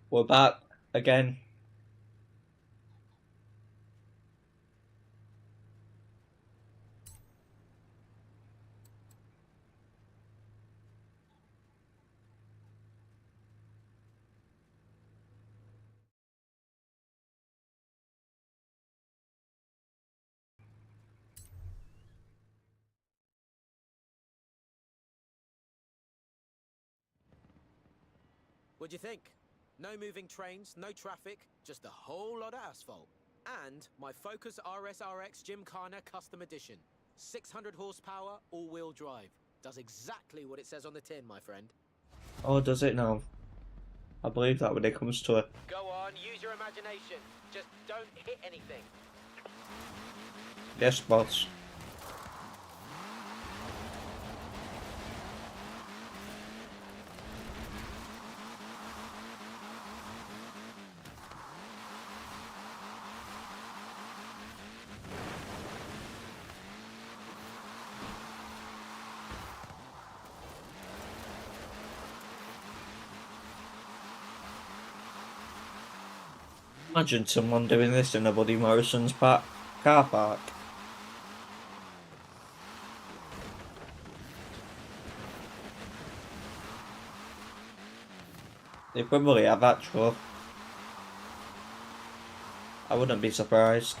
We're back again. What'd you think? No moving trains, no traffic, just a whole lot of asphalt. And my Focus RSRX Gymkhana Custom Edition. 600 horsepower, all-wheel drive. Does exactly what it says on the tin, my friend. Oh, does it now? I believe that when it comes to it. Go on, use your imagination. Just don't hit anything. Yes, boss. Imagine someone doing this in a Buddy Morrison's car park. They probably have actual. I wouldn't be surprised.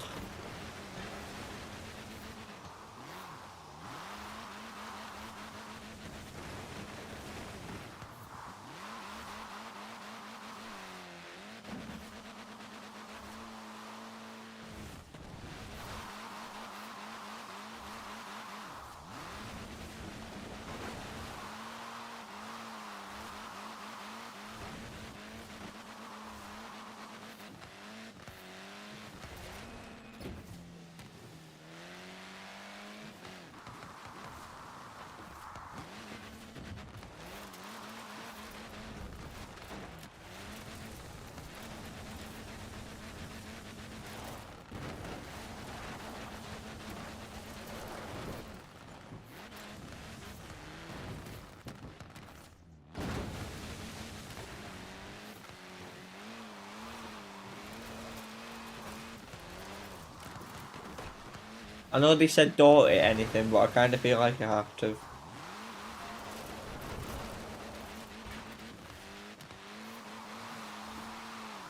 I know they said don't hit anything, but I kind of feel like I have to.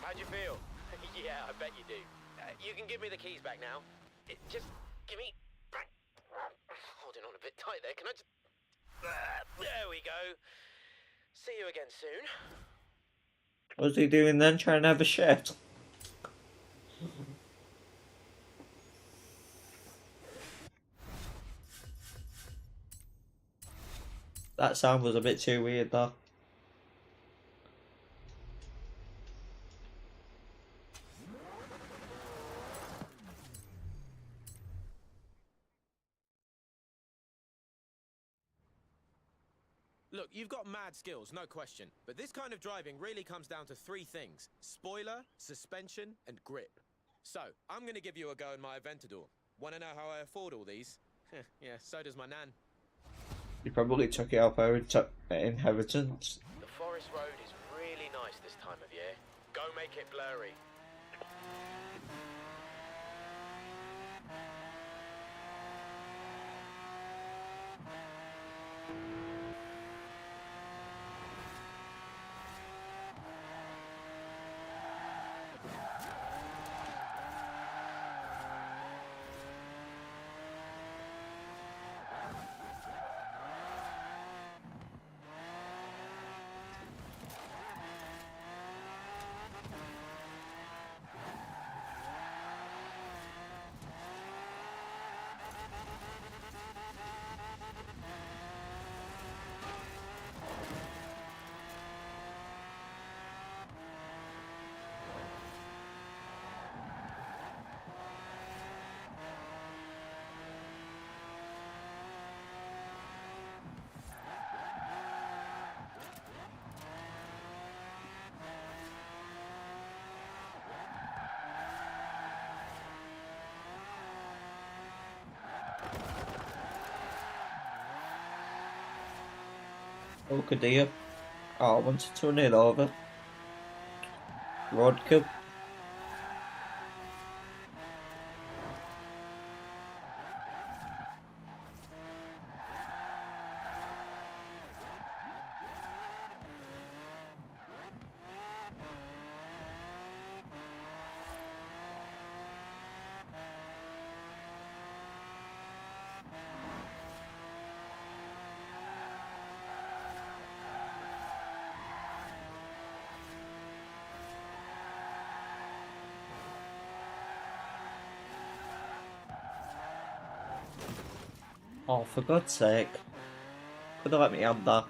How'd you feel? Yeah, I bet you do. You can give me the keys back now. Just give me... Holding on a bit tight there. Can I just... There we go. See you again soon. What's he doing then? Trying to have a shit? That sound was a bit too weird though. Look, you've got mad skills, no question. But this kind of driving really comes down to three things. Spoiler, suspension, and grip. So, I'm gonna give you a go in my Aventador. Wanna know how I afford all these? Yeah, so does my nan. You probably took it off her inheritance. The forest road is really nice this time of year. Go make it blurry. Oh, good dear. Oh, I wanted to run it over. Road Cup. Oh, for God's sake. Could have let me have that.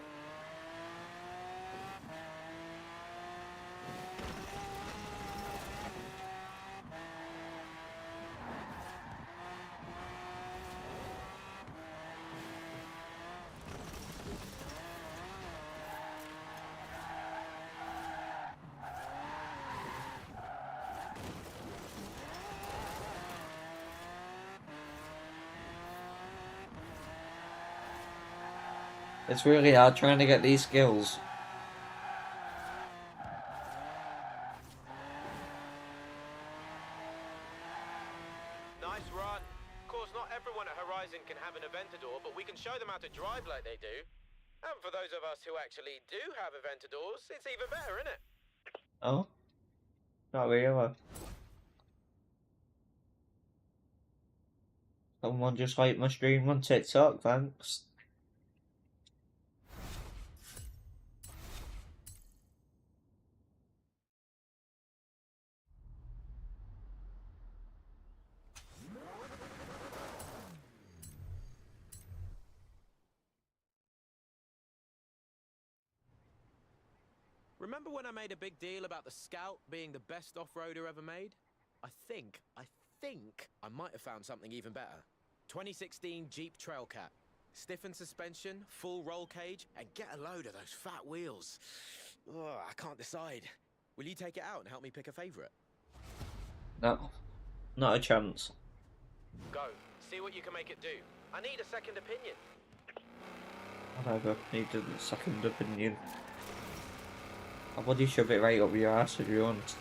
It's really hard trying to get these skills. Nice run. Of course, not everyone at Horizon can have an Aventador, but we can show them how to drive like they do. And for those of us who actually do have Aventadors, it's even better, isn't it? Oh? Not really. Someone just liked my stream on TikTok, thanks. Remember when I made a big deal about the Scout being the best off-roader ever made? I think I might have found something even better. 2016 Jeep Trailcat. Stiffened suspension, full roll cage, and get a load of those fat wheels. Ugh, I can't decide. Will you take it out and help me pick a favorite? No. Not a chance. Go. See what you can make it do. I need a second opinion. Whatever. Need a second opinion. I'll bloody shove it right up your ass if you want.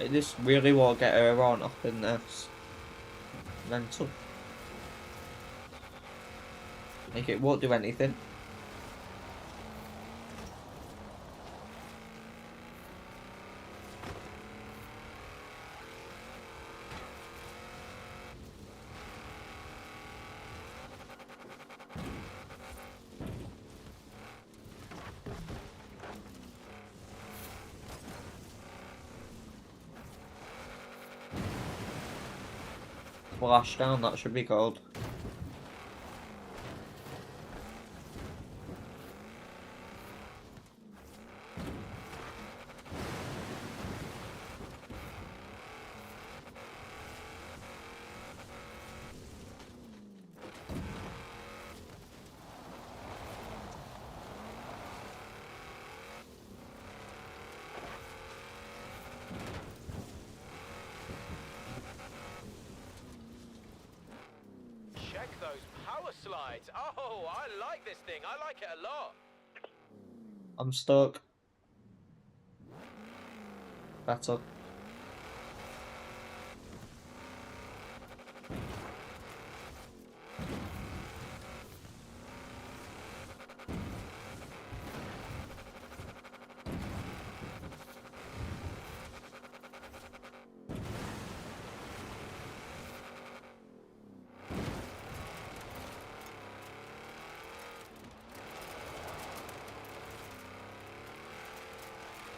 I just really want to get her on up in this. Mental. Like it won't do anything. Splashdown, that should be called. Check those power slides. Oh, I like this thing. I like it a lot. I'm stuck. Better.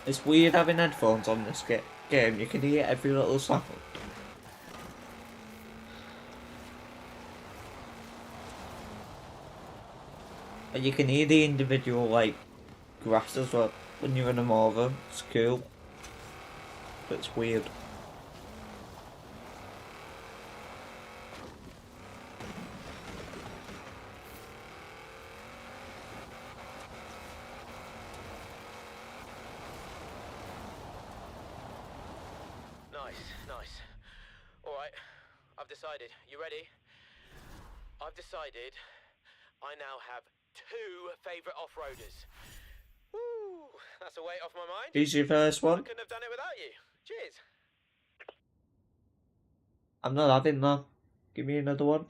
It's weird having headphones on this game. You can hear every little sound. And you can hear the individual, like, grass as well when you run them over. It's cool, but it's weird. Nice. Alright, I've decided. You ready? I've decided I now have 2 favourite off-roaders. Woo! That's a weight off my mind. Who's your first I one? couldn't have done it without you. Cheers. I'm not having that. Give me another one.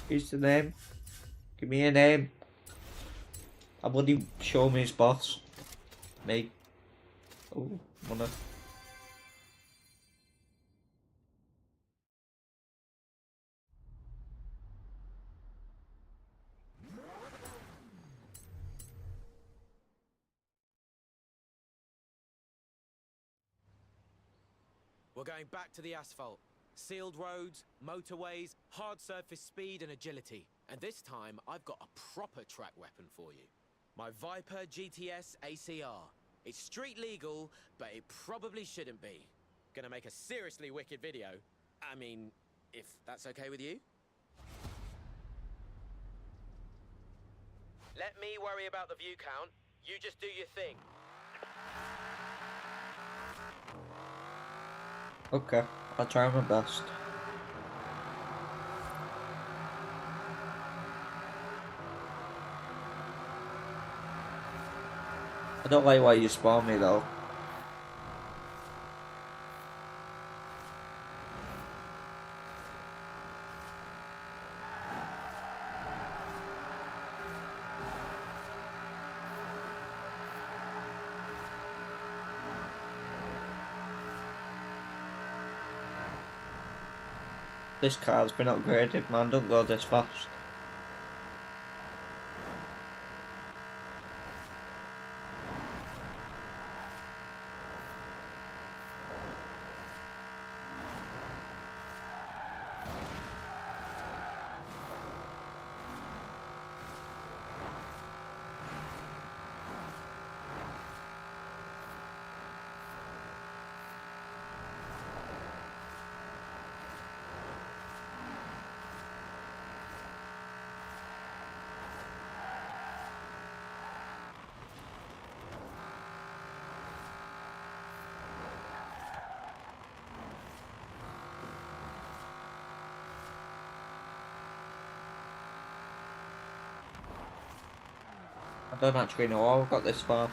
Who's the name? Give me a name. I bloody show me his boss. Me. Oh, wanna. We're going back to the asphalt. Sealed roads, motorways, hard surface speed and agility. And this time, I've got a proper track weapon for you. My Viper GTS ACR. It's street legal, but it probably shouldn't be. Gonna make a seriously wicked video. I mean, if that's okay with you? Let me worry about the view count. You just do your thing. Okay, I'll try my best. I don't like why you spawn me though. This car's been upgraded, man. Don't go this fast. I don't actually know how I got this far.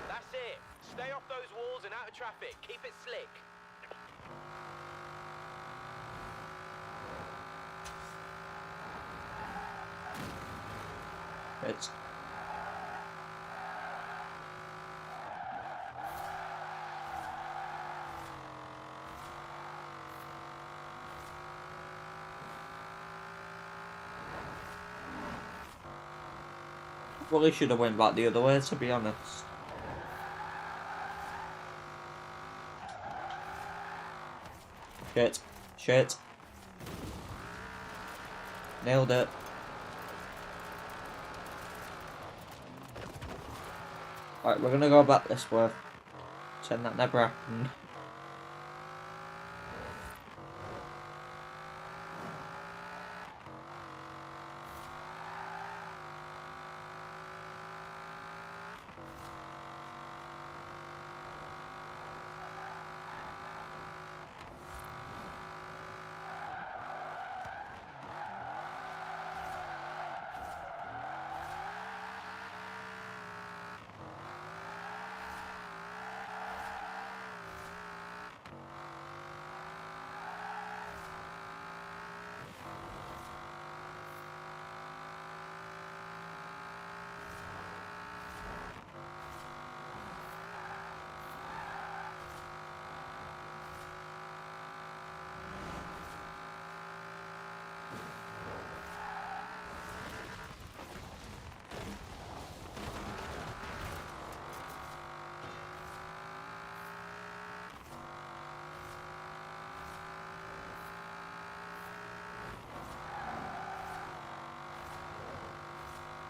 That's it. Stay off those walls and out of traffic. Keep it slick. It's probably should have went back the other way, to be honest. Shit. Nailed it. Right, we're gonna go back this way. Pretend that never happened.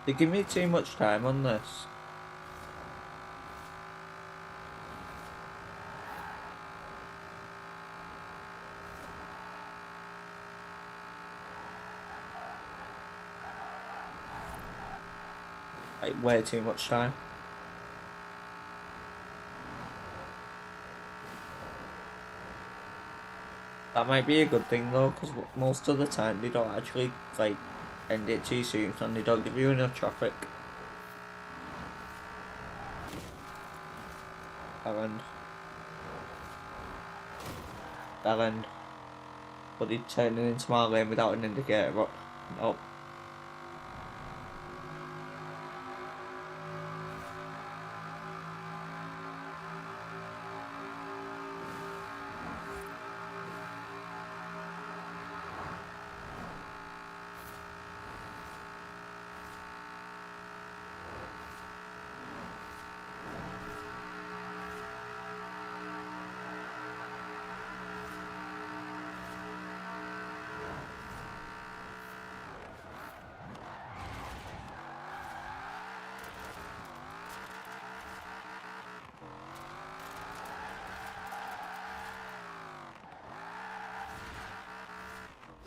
They give me too much time on this. Like, way too much time. That might be a good thing though, because most of the time they don't actually like end it too soon and they don't give you enough traffic. That end. But he'd turn into my lane without an indicator, but nope.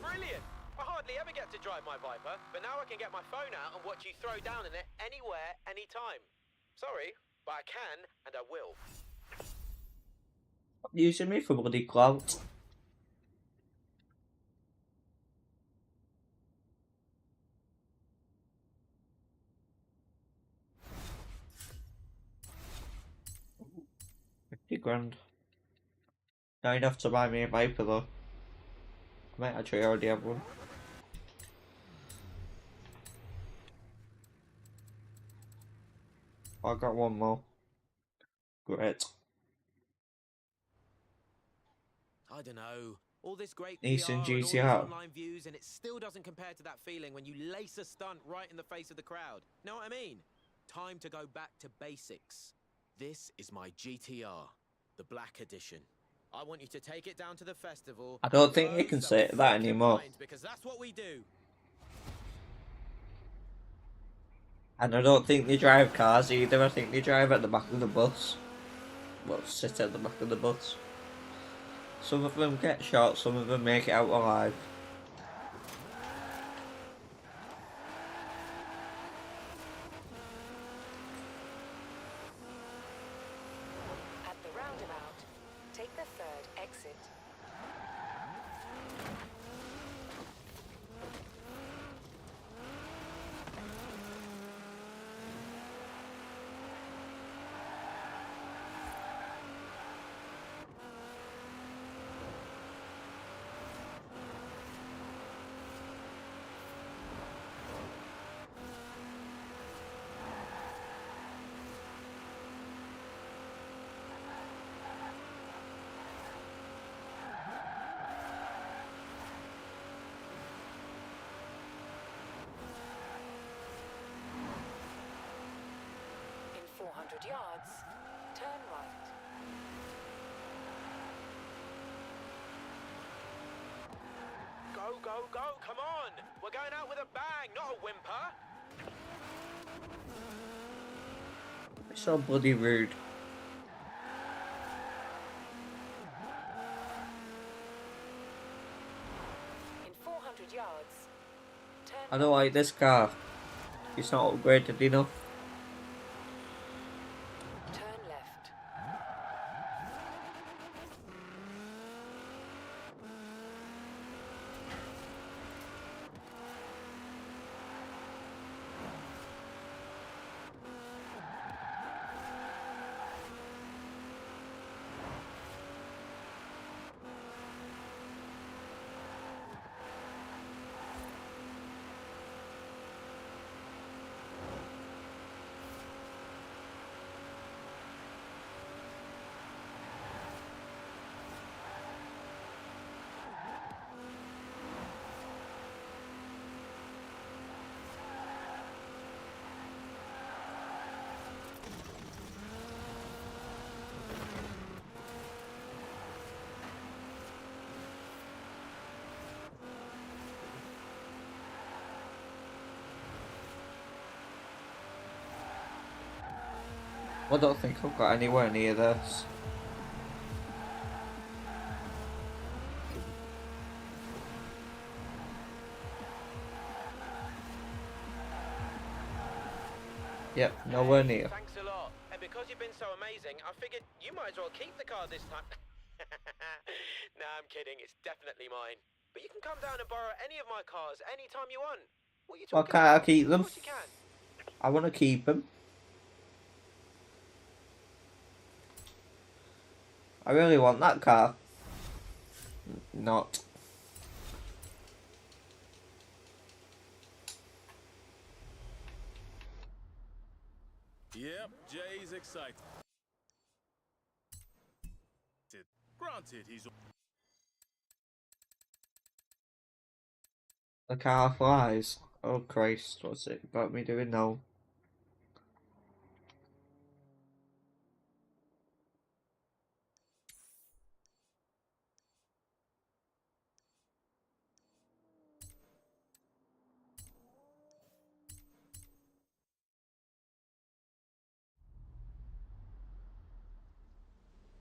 Brilliant! I hardly ever get to drive my Viper, but now I can get my phone out and watch you throw down in it anywhere, anytime. Sorry, but I can and I will. Stop using me for bloody clout. £50,000. Now you'd have to buy me a Viper though. I might actually already have one. I got one more. Great. I don't know. All this great Nissan PR and all these GTR. online views, and it still doesn't compare to that feeling when you lace a stunt right in the face of the crowd. Know what I mean? Time to go back to basics. This is my GTR, the Black Edition. I want you to take it down to the festival. I don't think blow you can some say that fucking anymore. minds, because that's what we do. And I don't think they drive cars either, I think they drive at the back of the bus. Well, sit at the back of the bus. Some of them get shot, some of them make it out alive. At the roundabout, take the third exit. In 400 yards, turn right. Go, go, go, come on! We're going out with a bang, not a whimper! It's so bloody rude. In 400 yards, turn I don't like this car. It's not upgraded enough. turn left. I don't think I've got anywhere near this. Yep, nowhere near. Thanks a lot. And because you've been so amazing, I figured you might as well keep the car this time. Nah, I'm kidding. It's definitely mine. But you can come down and borrow any of my cars anytime you want. What are you Why talking can't I about? keep Of them? course you can. I want to keep them. I really want that car. Not. Yep, Jay's excited. Granted, he's The car flies. Oh Christ, what's it got me doing now?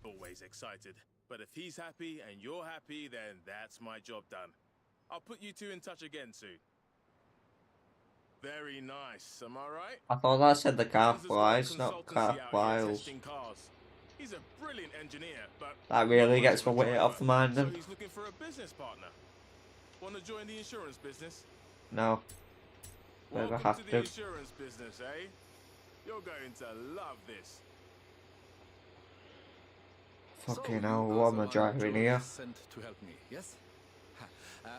always excited. But if he's happy and you're happy, then that's my job done. I'll put you two in touch again soon. Very nice, am I right? I thought that said the car Hans has got a flies, not car consultancy out here flies. testing cars. He's a brilliant engineer, but That not really much gets of my a weight off driver. the mind So then. he's looking for a business partner. Want to join the insurance business? No. But I Welcome have to the to. insurance business, eh? You're going to love this. Fucking hell, what am I driving here? Sent to help me, yes?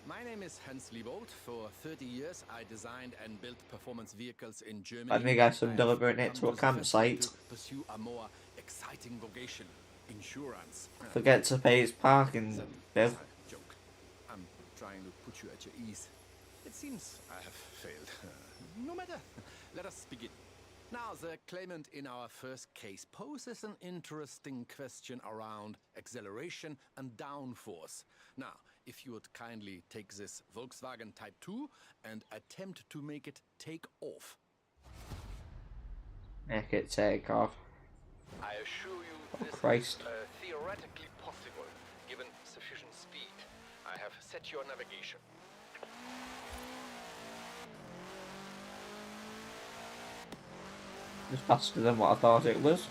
My name is Hans Liebold. For 30 years, I designed and built performance vehicles in Germany. Let me guess, I'm I have delivering it come to a the festival campsite. to pursue a more exciting vocation, insurance. Forget to pay his parking That bill. is a joke. I'm trying to put you at your ease. It seems I have failed. No matter. Let us begin. Now, the claimant in our first case poses an interesting question around acceleration and downforce. Now, if you would kindly take this Volkswagen Type 2 and attempt to make it take off. Make it take off. I assure you this Christ. is theoretically possible, given sufficient speed. I have set your navigation. It's faster than what I thought it was.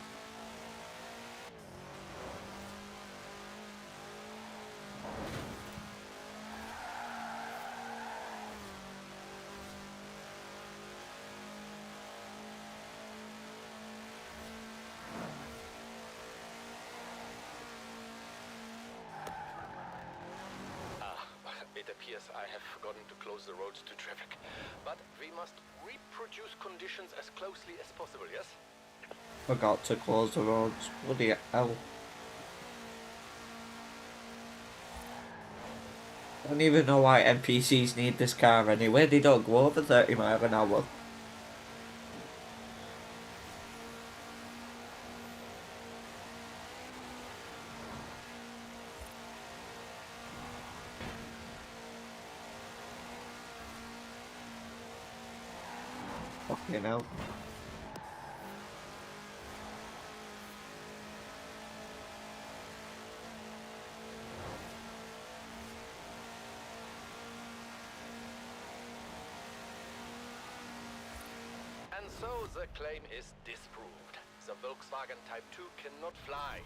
It appears I have forgotten to close the roads to traffic. But we must reproduce conditions as closely as possible, yes? Forgot to close the roads. Bloody hell. I don't even know why NPCs need this car anyway. They don't go over 30 miles an hour. Fucking hell. And so the claim is disproved. The Volkswagen Type 2 cannot fly.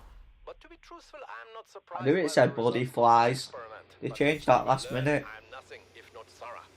But to be truthful, I'm not surprised. I knew it by said the bloody result of flies. this experiment. They But changed you that will last learn minute. I'm nothing if not thorough.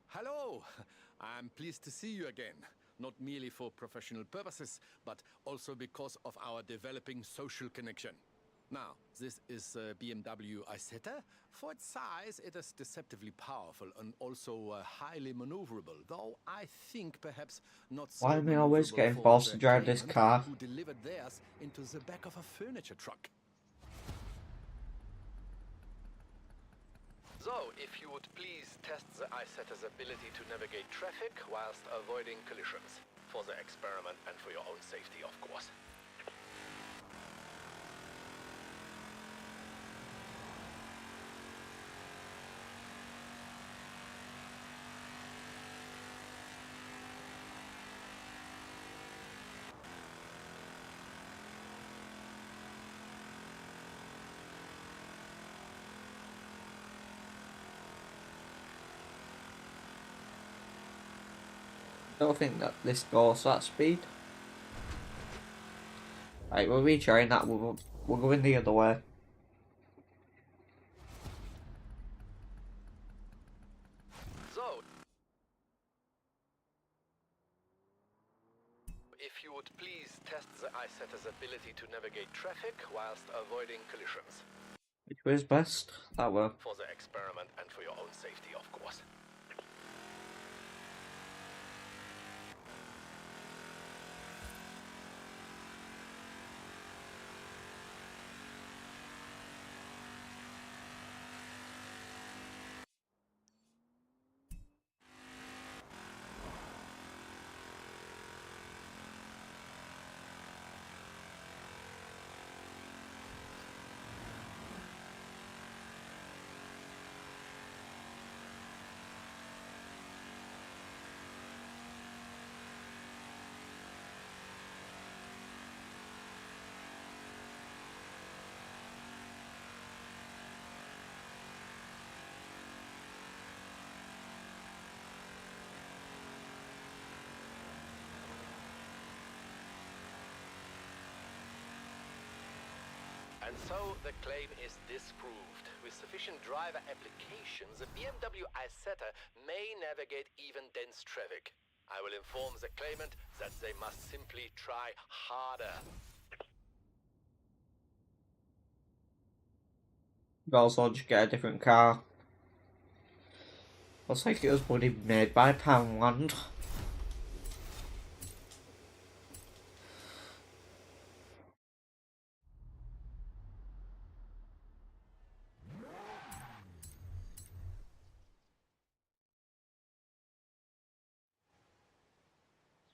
Hello! I'm pleased to see you again. Not merely for professional purposes, but also because of our developing social connection. Now, this is a BMW Isetta. For its size, it is deceptively powerful and also highly maneuverable, though I think perhaps not so Why am I always maneuverable getting for forced the to drive this claimant car? who delivered theirs into the back of a furniture truck. So, if you would please test the Isetta's ability to navigate traffic whilst avoiding collisions. For the experiment and for your own safety, of course. I don't think that this goes that speed. Right, we're retrying that. We're going the other way. So, if you would please test the Isetta's ability to navigate traffic whilst avoiding collisions. Which way is best? That way. For the experiment and for your own safety, of course. And so the claim is disproved. With sufficient driver application, the BMW Isetta may navigate even dense traffic. I will inform the claimant that they must simply try harder. You also just get a different car. Looks like it was bloody made by Poundland.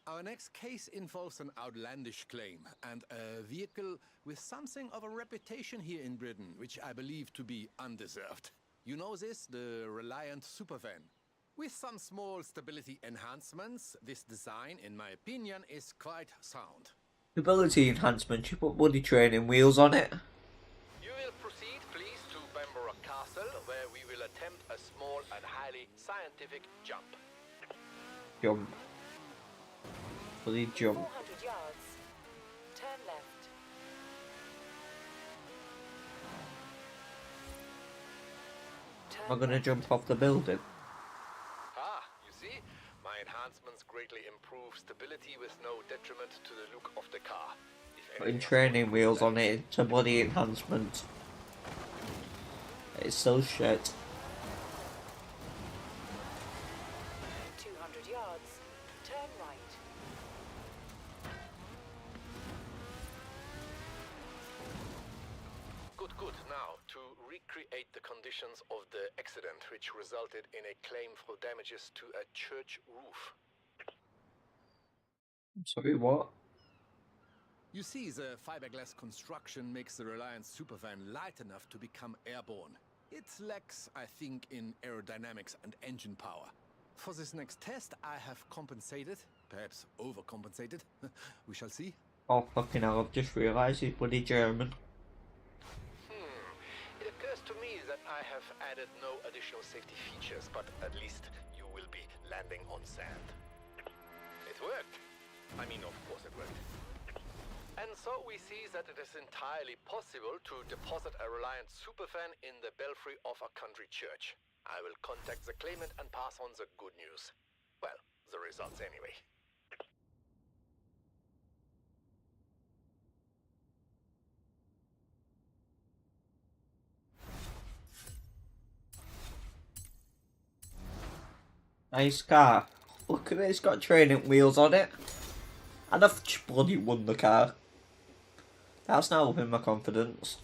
Our next case involves an outlandish claim and a vehicle with something of a reputation here in Britain, which I believe to be undeserved. You know this, the Reliant Supervan. With some small stability enhancements, this design, in my opinion, is quite sound. Ability enhancement, you put bloody training wheels on it. You will proceed, please, to Bamborough Castle, where we will attempt a small and highly scientific jump. Jump. Bloody jump. 400 yards. Turn left. Turn Am I gonna left. jump off the building? Ah, you see? My enhancements greatly improve stability with no detriment to the look of the car. If Putting anything training else wheels that- on it into bloody enhancement. It's so shit. 200 yards. Turn right. Good, good. Now, to recreate the conditions of the accident which resulted in a claim for damages to a church roof. I'm sorry, what? You see, the fiberglass construction makes the Reliant Supervan light enough to become airborne. It lacks, I think, in aerodynamics and engine power. For this next test, I have compensated, perhaps overcompensated. We shall see. Oh fucking hell, I've just realised he's bloody German. It occurs to me that I have added no additional safety features, but at least you will be landing on sand. It worked. I mean, of course it worked. And so we see that it is entirely possible to deposit a Reliant Superfan in the belfry of a country church. I will contact the claimant and pass on the good news. Well, the results anyway. Nice car. Look at it, it's got training wheels on it. And I've bloody won the car. That's now up in my confidence.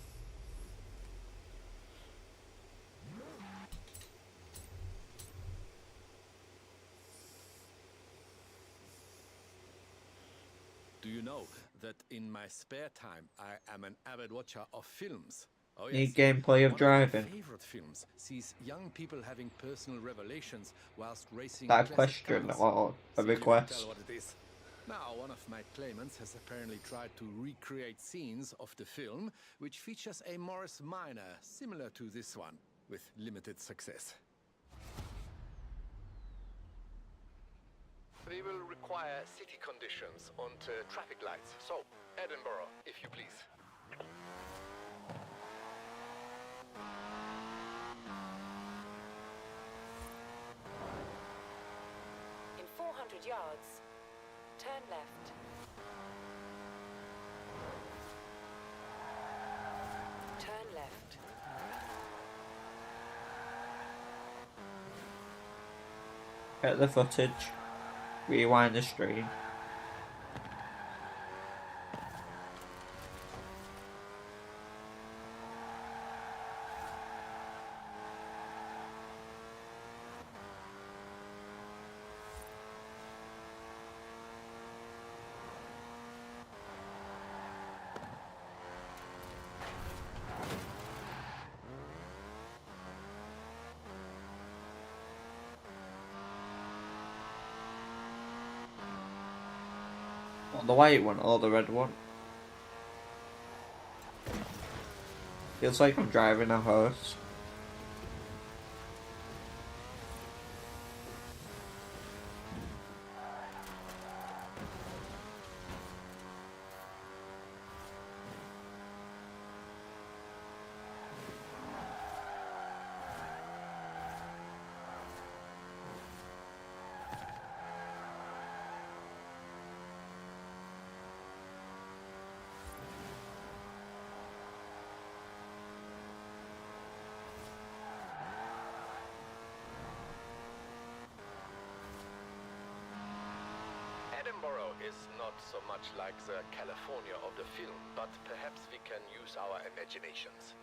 Do you know that in my spare time I am an avid watcher of films? Oh Need gameplay of One driving. of my favorite films sees young people having personal revelations whilst racing That a classic question cars. or a See if you can request? tell what it is. Now, one of my claimants has apparently tried to recreate scenes of the film, which features a Morris Minor similar to this one, with limited success. We will require city conditions and traffic lights. So, Edinburgh, if you please. In 400 yards, turn left. Turn left. Get the footage. Rewind the stream. What, the white one or the red one? Feels like I'm driving a hearse. Edinburgh is not so much like the California of the film, but perhaps we can use our imaginations.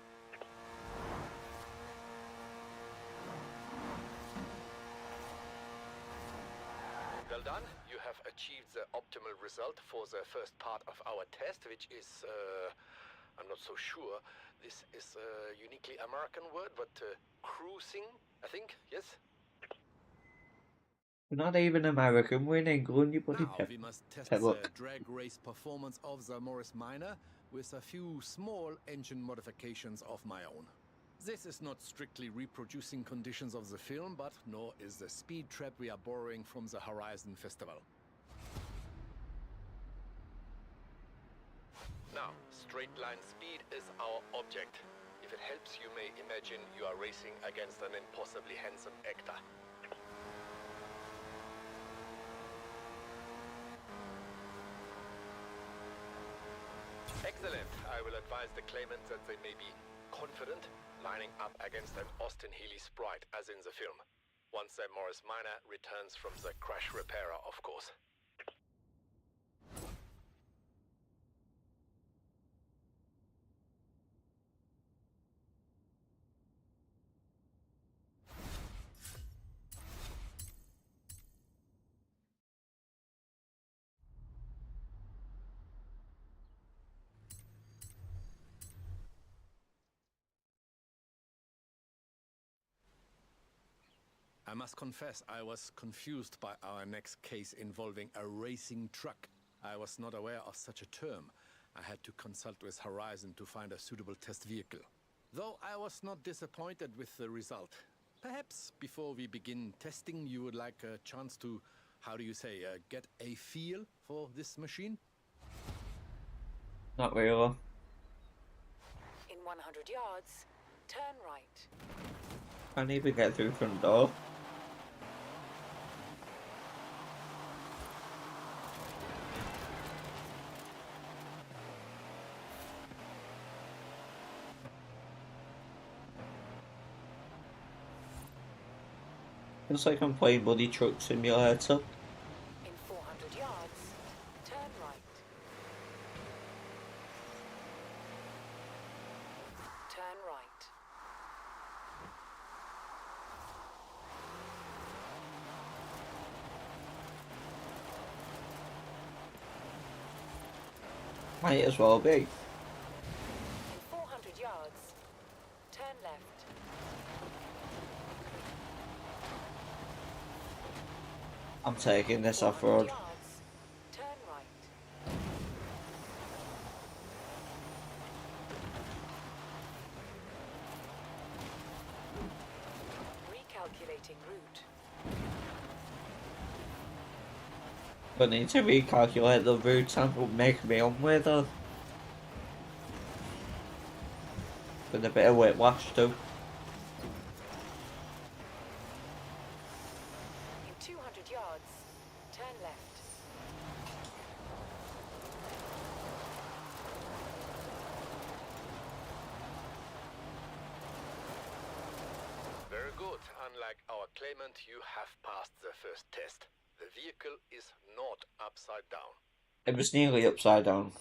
Well done. You have achieved the optimal result for the first part of our test, which is, I'm not so sure. This is a uniquely American word, but cruising, I think, yes? We're not even American, we're in England, you bloody Now we must test pet the look. drag race performance of the Morris Minor with a few small engine modifications of my own. This is not strictly reproducing conditions of the film, but nor is the speed trap we are borrowing from the Horizon Festival. Now, straight line speed is our object. If it helps, you may imagine you are racing against an impossibly handsome actor. Excellent. I will advise the claimants that they may be confident lining up against an Austin Healey sprite, as in the film. Once the Morris Minor returns from the crash repairer, of course. I must confess, I was confused by our next case involving a racing truck. I was not aware of such a term. I had to consult with Horizon to find a suitable test vehicle. Though I was not disappointed with the result. Perhaps before we begin testing, you would like a chance to, how do you say, get a feel for this machine? Not really. In 100 yards, turn right. Can't even get through the front door. It's like I'm playing Bloody Truck Simulator. In 400 yards, turn right. Turn right. Might as well be. In 400 yards, turn left. I'm taking this 400 off-road. yards, turn right. Recalculating route. I need to recalculate the routes I'm making me on with her. With a bit of whiplash too. In 200 yards, turn left. Very good. Unlike our claimant, you have passed the first test. The vehicle is not upside down. It was nearly upside down.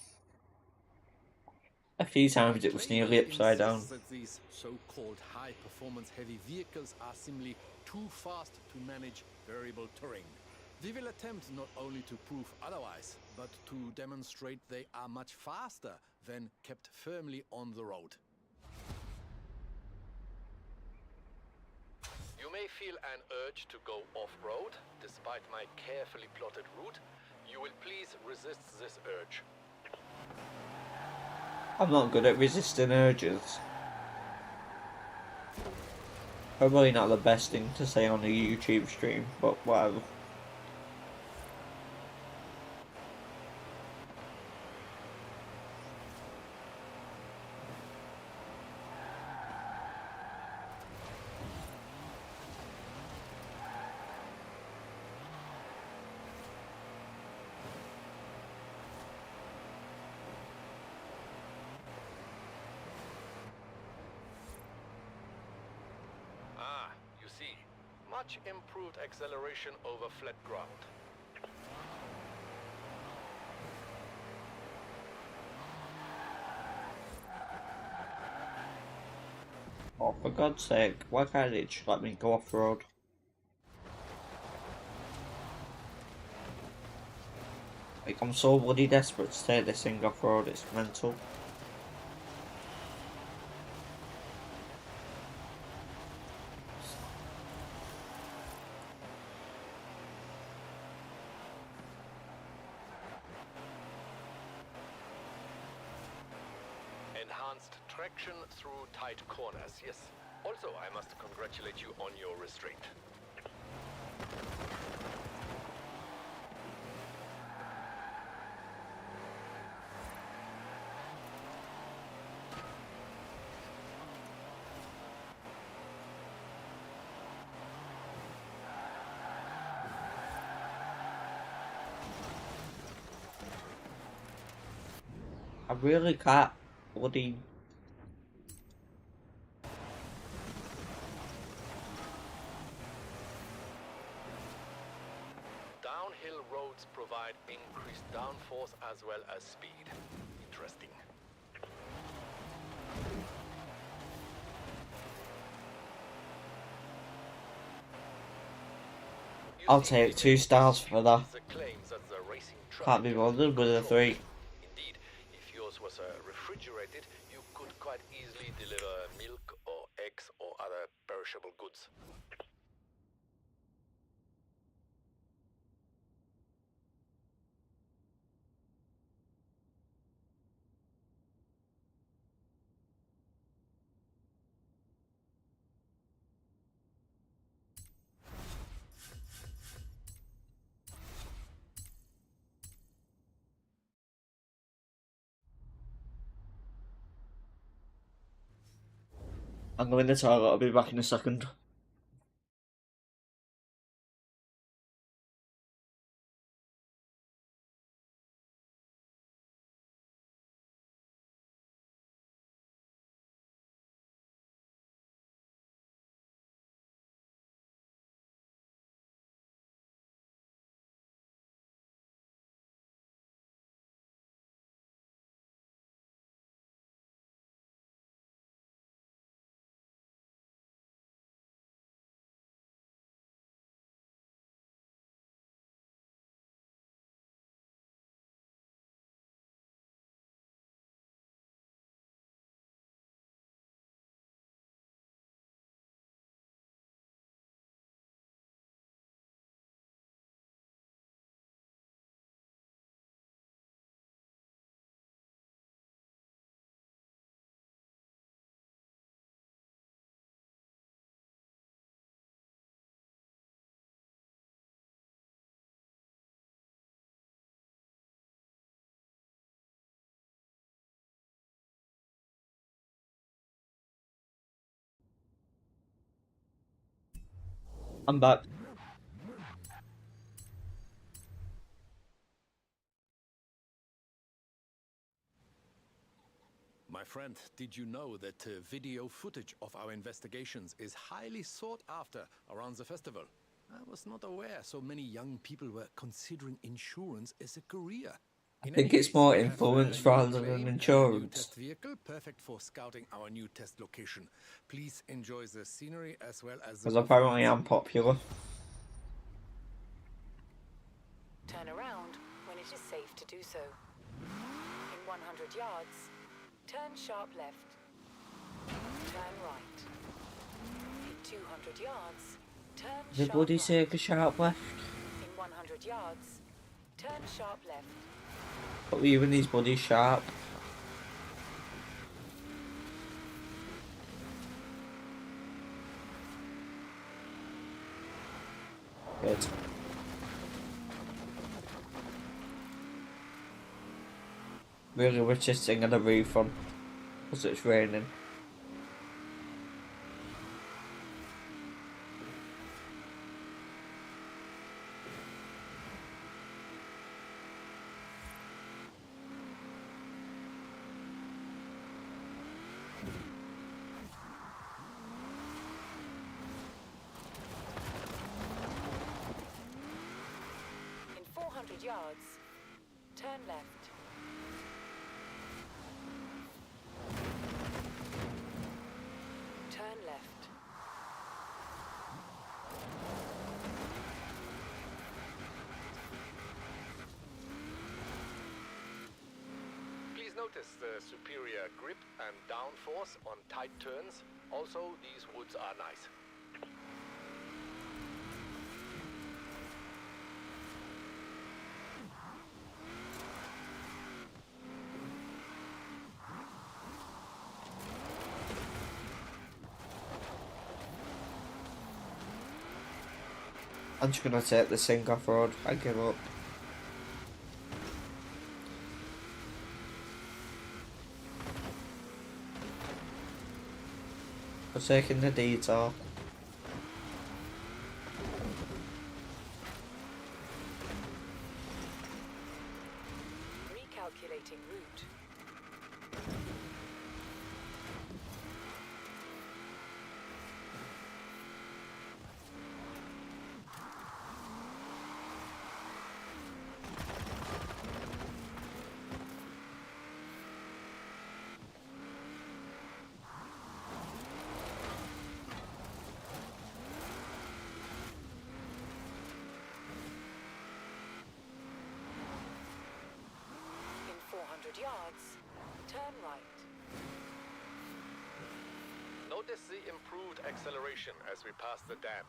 A few times it was nearly Claimant upside down. insists that these so-called high-performance heavy vehicles are simply too fast to manage variable terrain. We will attempt not only to prove otherwise, but to demonstrate they are much faster when kept firmly on the road. You may feel an urge to go off-road, despite my carefully plotted route. You will please resist this urge. I'm not good at resisting urges. Probably not the best thing to say on a YouTube stream, but whatever. Ah, you see. Much improved acceleration over flat ground. Oh, for God's sake, why can't it just let me go off-road? Like, I'm so bloody desperate to take this thing off-road, it's mental. Enhanced traction through tight corners, yes. Also, I must congratulate you on your restraint. I really can't bloody... Downhill roads provide increased downforce as well as speed. Interesting. You I'll see, take 2 stars for that. the claims that the racing truck Can't be bothered with a 3. Indeed, if yours was refrigerated, you could quite easily deliver milk or eggs or other perishable goods. I'm going to the toilet, I'll be back in a second. I'm back. My friend, did you know that video footage of our investigations is highly sought after around the festival? I was not aware so many young people were considering insurance as a career. I In any think it's case, more we have influence a new rather than claim and a new insurance. test vehicle, perfect for scouting our new test location. Please enjoy the scenery as well as the Because apparently performance. I'm popular. Turn around when it is safe to do so. In 100 yards, turn sharp left. Turn right. In 200 yards, turn Did sharp Buddy right. say a sharp left? In 100 yards, turn sharp left. But even these buddies sharp. Good. Really wish this thing had a roof on. Because it's raining. In 400 yards, turn left. Turn left. Please notice the superior grip and downforce on tight turns. Also, these woods are nice. I'm just gonna take the sink off road. I give up. We're taking the detour. Recalculating route. In 400 yards, turn right. Notice the improved acceleration as we pass the dam.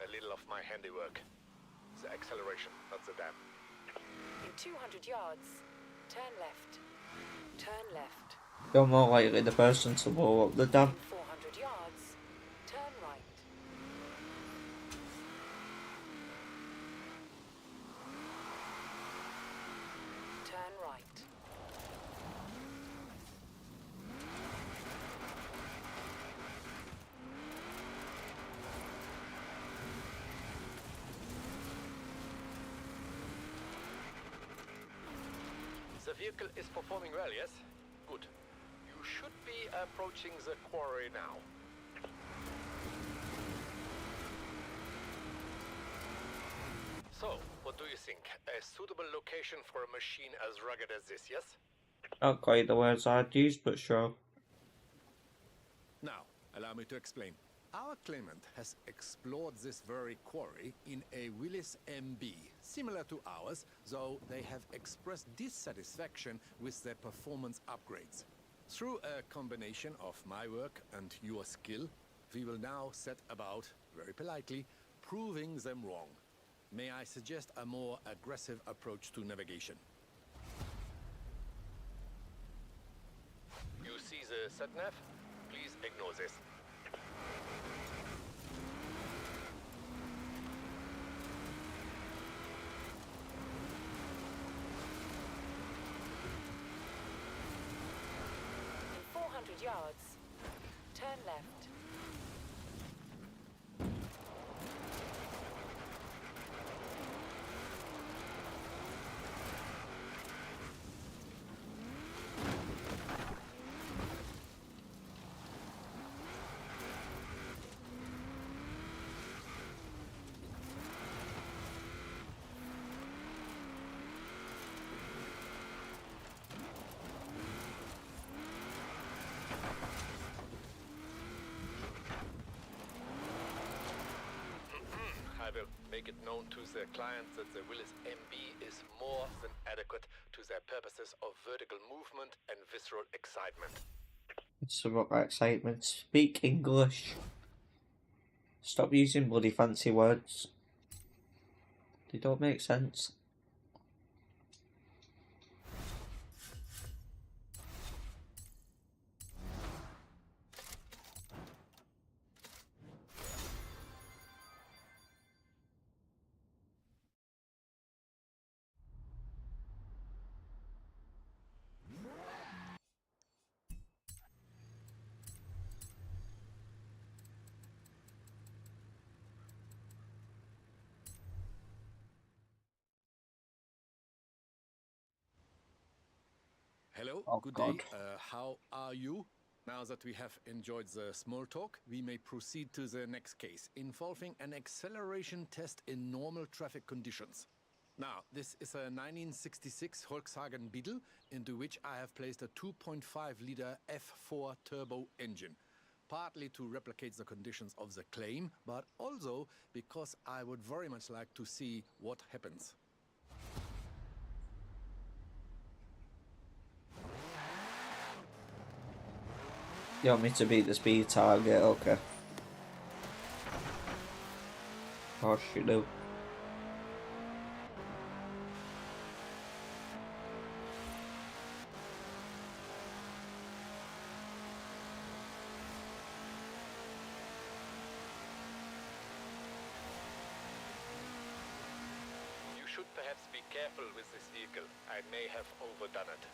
A little of my handiwork. The acceleration, not the dam. In 200 yards, turn left. Turn left. You're more likely the person to blow up the dam. In 400 yards, turn right. Turn right. The vehicle is performing well, yes? Good. You should be approaching the quarry now. So, what do you think? A suitable location for a machine as rugged as this, yes? Not quite the words I'd use, but sure. Now, allow me to explain. Our claimant has explored this very quarry in a Willis MB, similar to ours, though they have expressed dissatisfaction with their performance upgrades. Through a combination of my work and your skill, we will now set about, very politely, proving them wrong. May I suggest a more aggressive approach to navigation? You see the sat-nav? Please ignore this. In 400 yards, turn left. make it known to their clients that the Willis MB is more than adequate to their purposes of vertical movement and visceral excitement. It's about excitement. Speak English. Stop using bloody fancy words. They don't make sense. Hello, Oh, good God. day. How are you? Now that we have enjoyed the small talk, we may proceed to the next case, involving an acceleration test in normal traffic conditions. Now, this is a 1966 Volkswagen Beetle, into which I have placed a 2.5-liter F4 turbo engine. Partly to replicate the conditions of the claim, but also because I would very much like to see what happens. You want me to beat the speed target? Okay. Of course you do. You should perhaps be careful with this vehicle. I may have overdone it.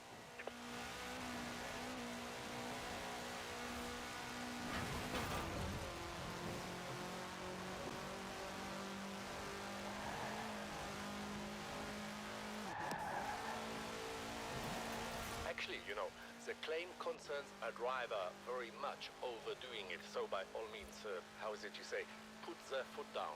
Actually, you know, the claim concerns a driver very much overdoing it. So by all means, how is it you say, put the foot down.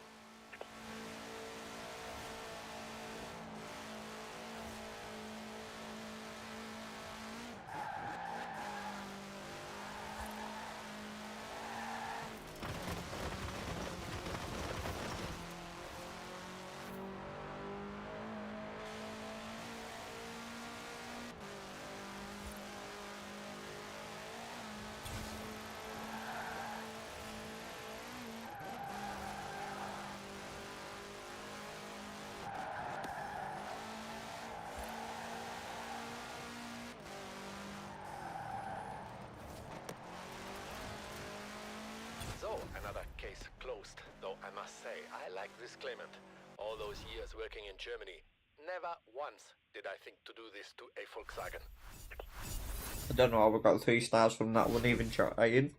So, another case closed. Though I must say, I like this claimant. All those years working in Germany, never once did I think to do this to a Volkswagen. I don't know how we got 3 stars from that one even trying.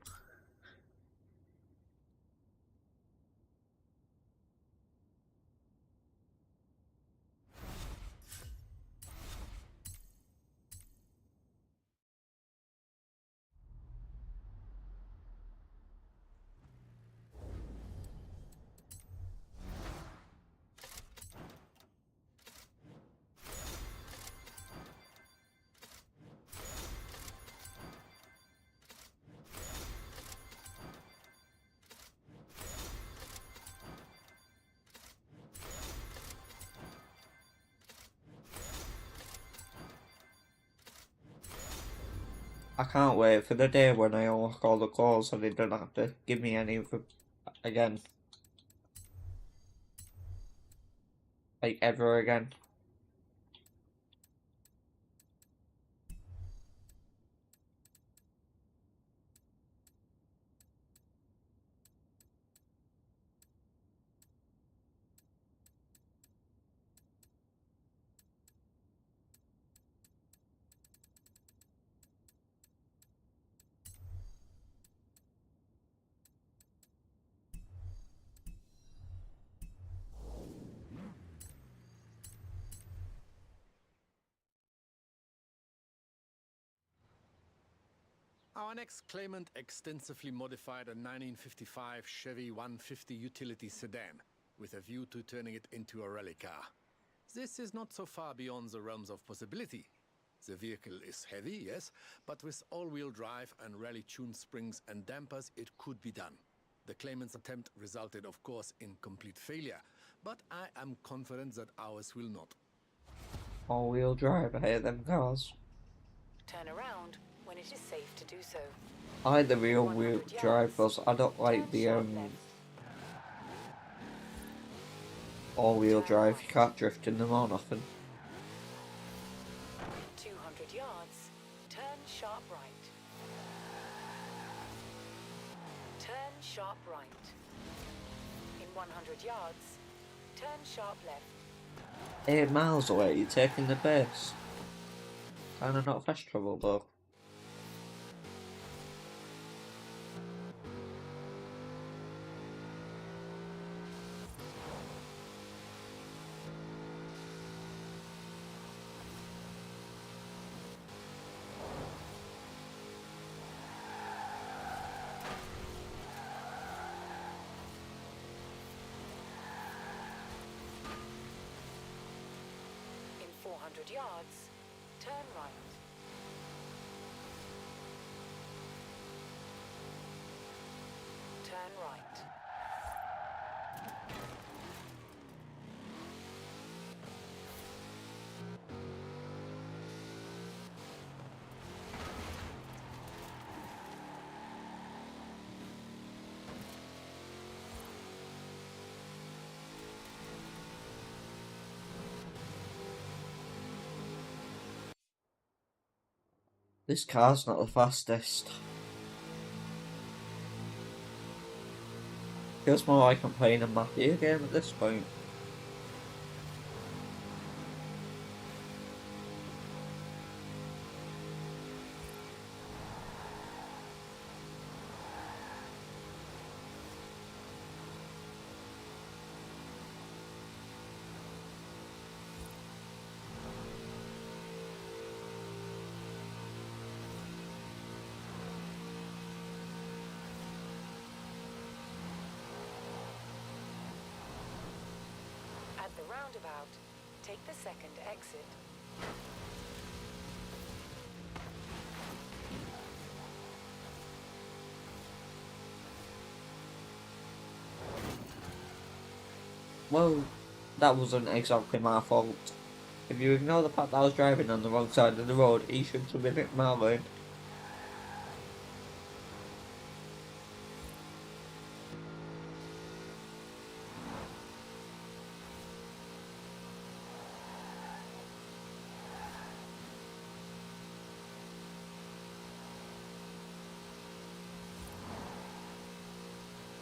I can't wait for the day when I unlock all the calls and they don't have to give me any of them again. Like, ever again. Our next claimant extensively modified a 1955 Chevy 150 utility sedan, with a view to turning it into a rally car. This is not so far beyond the realms of possibility. The vehicle is heavy, yes, but with all-wheel drive and rally-tuned springs and dampers, it could be done. The claimant's attempt resulted, of course, in complete failure, but I am confident that ours will not. All-wheel drive, I hate them cars. Turn around when it is safe to do so. I like the real-wheel 100 drive, yards. but I don't like Turn the sharp left. all-wheel Turn drive. right. You can't drift in them on often. 200 yards. Turn sharp right. Turn sharp right. In 100 yards, turn sharp left. 8 miles away, you're taking the base. Kinda not fast travel though. In 400 yards, turn right. Turn right. This car's not the fastest. Feels more like I'm playing a Mafia game at this point. At the roundabout, take the second exit. Well, that wasn't exactly my fault. If you ignore the fact that I was driving on the wrong side of the road, he should have been in my lane.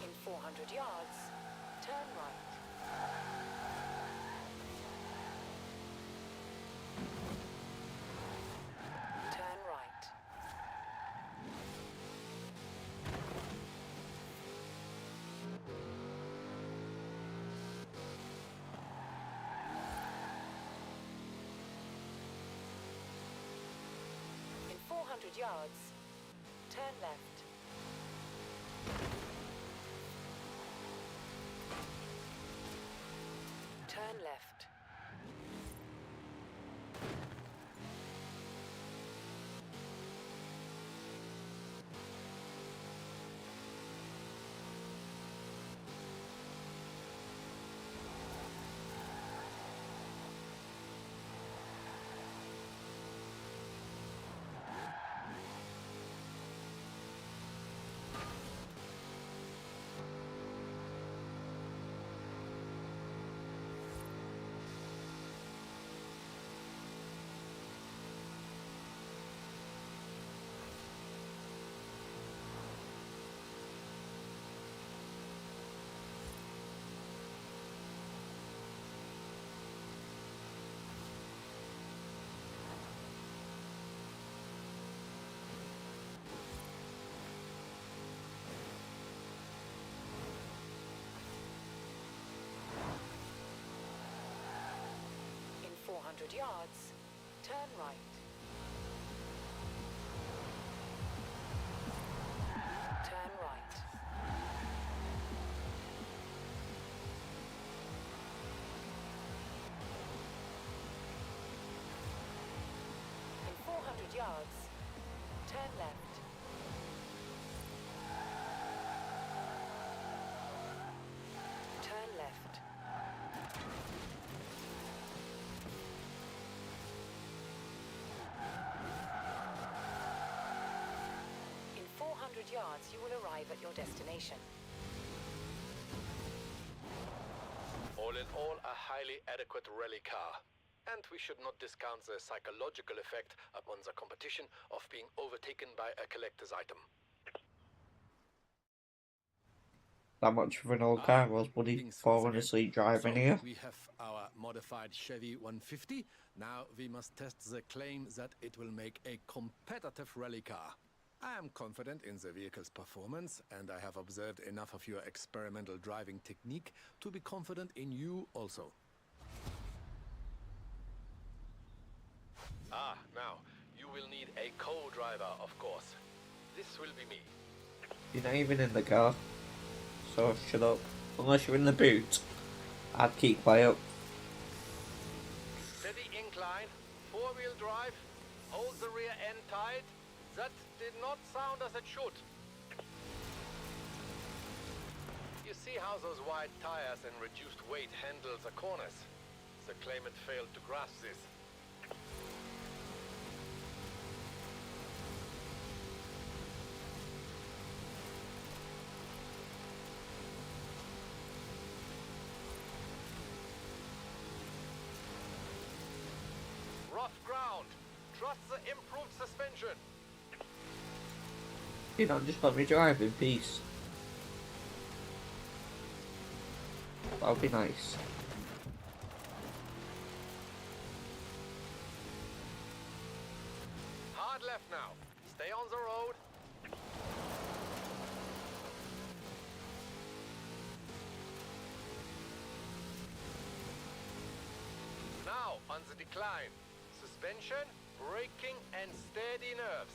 In 400 yards, turn right. Turn right. In 400 yards, turn left. Turn left. In 400 yards, turn right. Turn right. In 400 yards, turn left. Turn left. yards, you will arrive at your destination. All in all, a highly adequate rally car. And we should not discount the psychological effect upon the competition of being overtaken by a collector's item. That much of an old car was buddy falling asleep driving So, here. we have our modified Chevy 150. Now we must test the claim that it will make a competitive rally car. I am confident in the vehicle's performance, and I have observed enough of your experimental driving technique to be confident in you also. Now, you will need a co-driver, of course. This will be me. You're not even in the car, so shut up. Unless you're in the boot, I'd keep quiet. Steady incline, four-wheel drive, hold the rear end tight. That did not sound as it should. You see how those wide tires and reduced weight handle the corners? The claimant failed to grasp this. Rough ground. Trust the improved suspension. You know, just let me drive in peace. That would be nice. Hard left now. Stay on the road. Now on the decline. Suspension, braking, and steady nerves.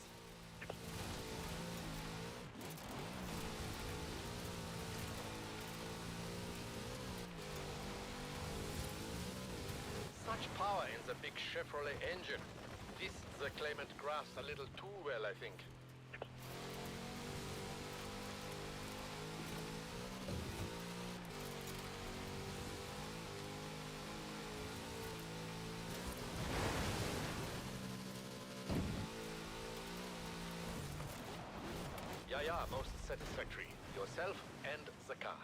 Such power in the big Chevrolet engine. This the claimant grasps a little too well, I think. Yeah, most satisfactory. Yourself and the car.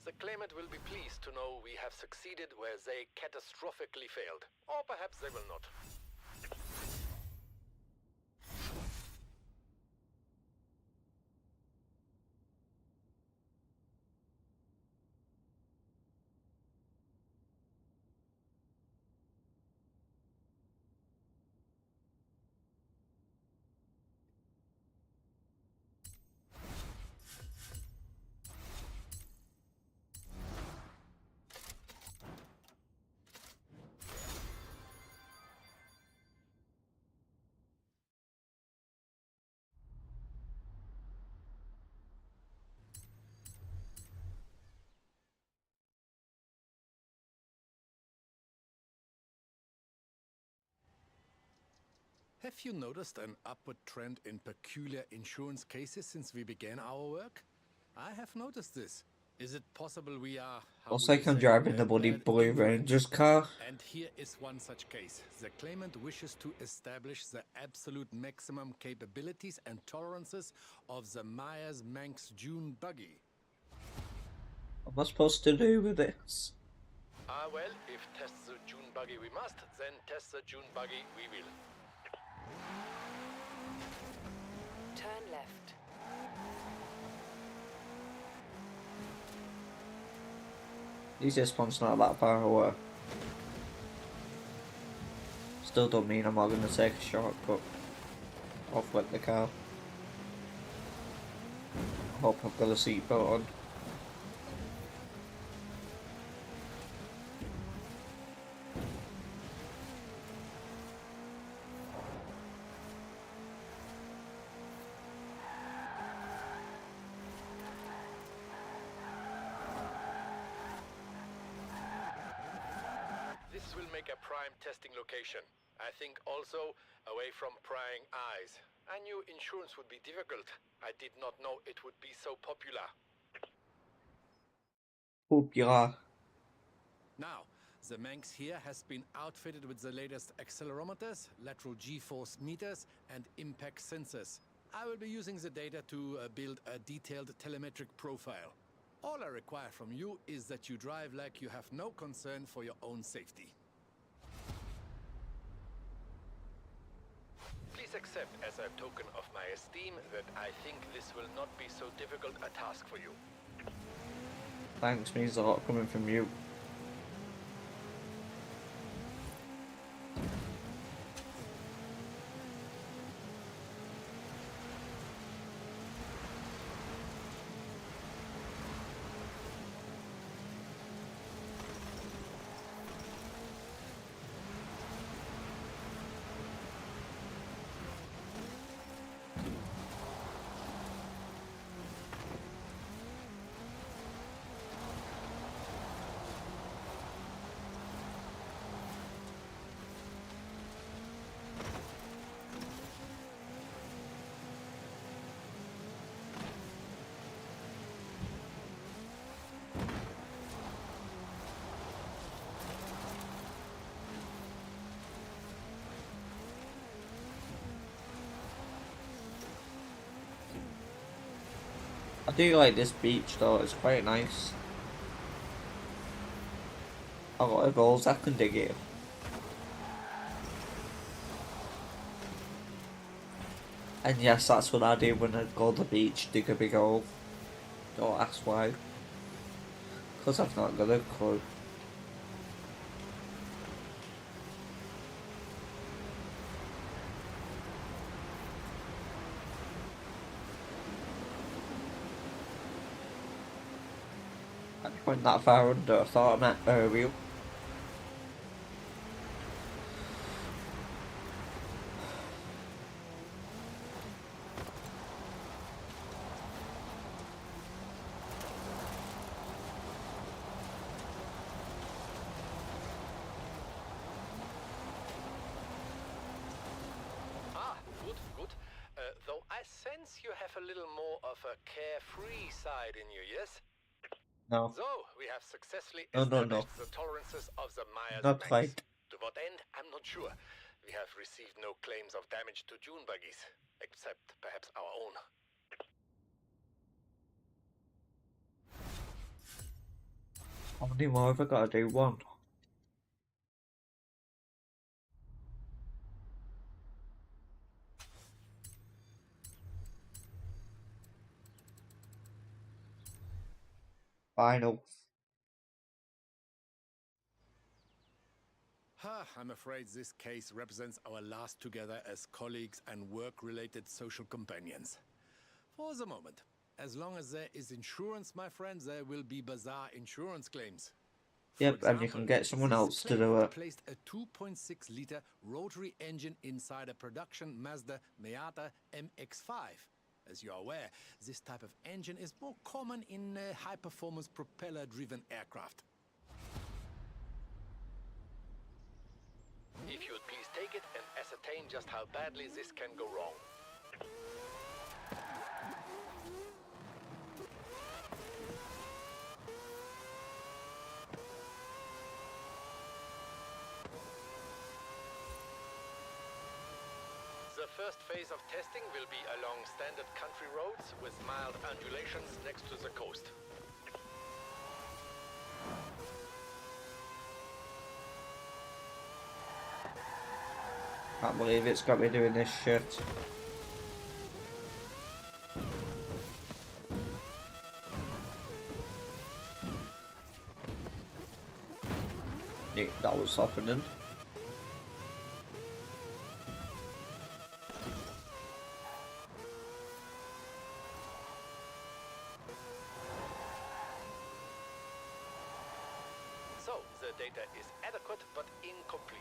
The claimant will be pleased to know we have succeeded where they catastrophically failed. Or perhaps they will not. Have you noticed an upward trend in peculiar insurance cases since we began our work? I have noticed this. Is it possible we are... Looks like I'm driving the bloody Blue Ranger's car. And here is one such case. The claimant wishes to establish the absolute maximum capabilities and tolerances of the Myers-Manx Dune buggy. What am I supposed to do with this? Well, if test the Dune buggy we must, then test the Dune buggy we will. Turn left. This one's not that far away. Still don't mean I'm not going to take a shortcut. I'll flip the car. Hope I've got a seatbelt on. This will make a prime testing location. I think also away from prying eyes. I knew insurance would be difficult. I did not know it would be so popular. Popular. Now, the Manx here has been outfitted with the latest accelerometers, lateral G-force meters, and impact sensors. I will be using the data to build a detailed telemetric profile. All I require from you is that you drive like you have no concern for your own safety. Please accept as a token of my esteem that I think this will not be so difficult a task for you. Thanks means a lot coming from you. I do like this beach though, it's quite nice. A lot of holes I can dig here. And yes, that's what I do when I go to the beach, dig a big hole. Don't ask why. Because I've not got a clue. I went that far under, I thought I meant aerial. Good. Though I sense you have a little more of a carefree side in you, yes? No, So, we have successfully No. established the tolerances of the Not Myers-Briggs. quite. To what end, I'm not sure. We have received no claims of damage to dune buggies, except perhaps our own. How many more have I got to do? One. Final. I'm afraid this case represents our last together as colleagues and work-related social companions. For the moment. As long as there is insurance, my friends, there will be bizarre insurance claims. For Yep, and you can get someone this else to do claimant it. placed a 2.6-liter rotary engine inside a production Mazda Miata MX-5. As you are aware, this type of engine is more common in high-performance propeller-driven aircraft. If you would please take it and ascertain just how badly this can go wrong. The first phase of testing will be along standard country roads with mild undulations next to the coast. Can't believe it's got me doing this shit. That was happening. So, the data is adequate but incomplete.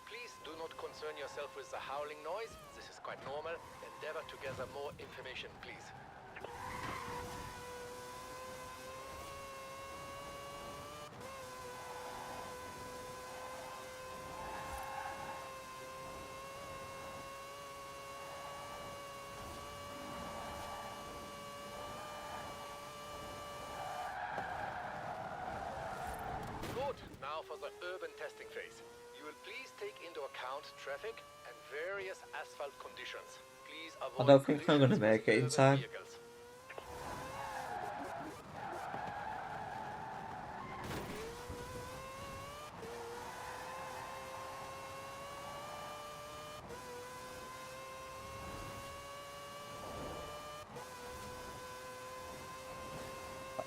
Please do not concern yourself with the howling noise. This is quite normal. Endeavor to gather more information, please. Good. Now for the urban testing phase. You will please take into account traffic and various asphalt conditions. Please I don't think I'm gonna make it in time.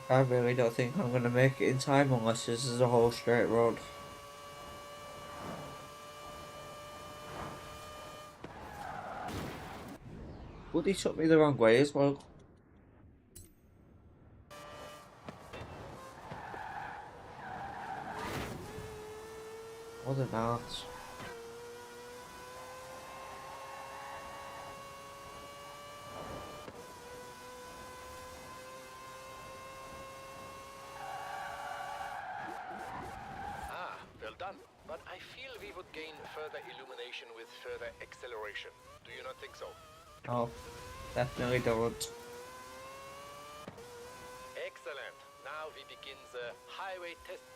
I really don't think I'm gonna make it in time unless this is a whole straight road. Would he took me the wrong way as well? What an arse. Well done. But I feel we would gain further illumination with further acceleration. Do you not think so? Oh, definitely don't. Excellent. Now we begin the highway testing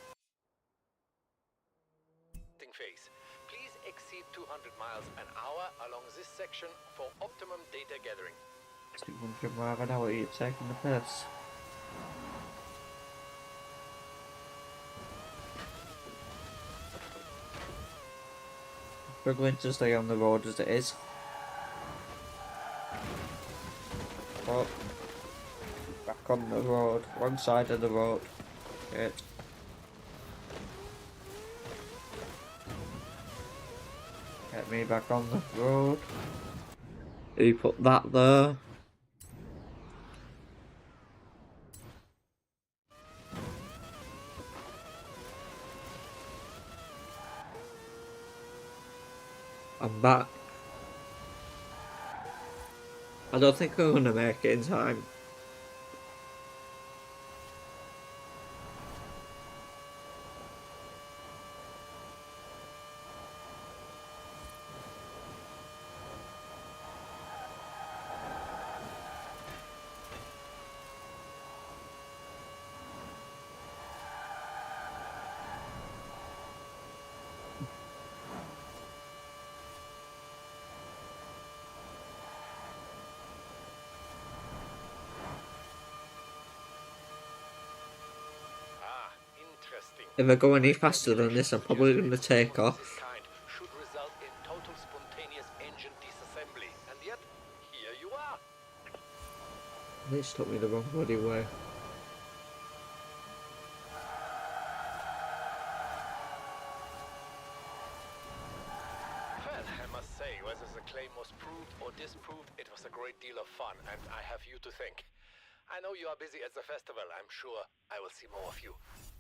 phase. Please exceed 200 miles an hour along this section for optimum data gathering. 200 miles an hour, you're taking the piss. Struggling to stay on the road as it is. Oh, back on the road, wrong side of the road. Shit. Get me back on the road. He put that there. I'm back. I don't think I'm gonna make it in time. Interesting. If I go any faster than this, I'm probably gonna take off. Should result in total spontaneous engine disassembly. And yet, here you are. This took me the wrong bloody way. Well, I must say, whether the claim was proved or disproved, it was a great deal of fun, and I have you to thank. I know you are busy at the festival. I'm sure I will see more of you.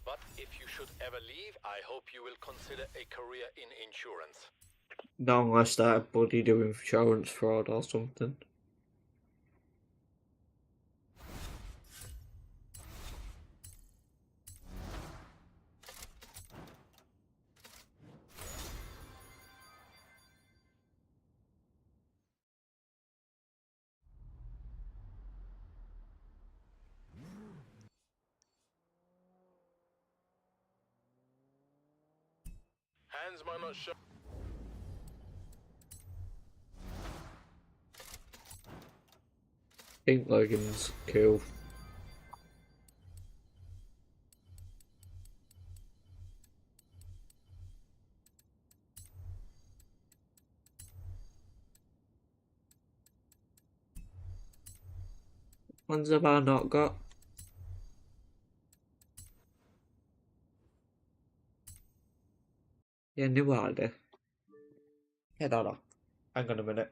But if you should ever leave, I hope you will consider a career in insurance. Not unless that bloody doing insurance fraud or something. Hands might not show. Pink Logan's cool. Ones have I not got? Yeah, new idea. Yeah, no. Hang on a minute.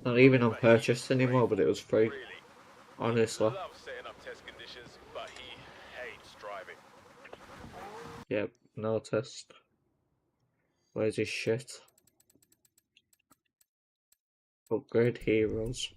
Not even on purchase anymore, but it was free. Really. Honestly. He loves setting up test conditions, but he hates driving. Yep, no test. Where's his shit? Upgrade heroes.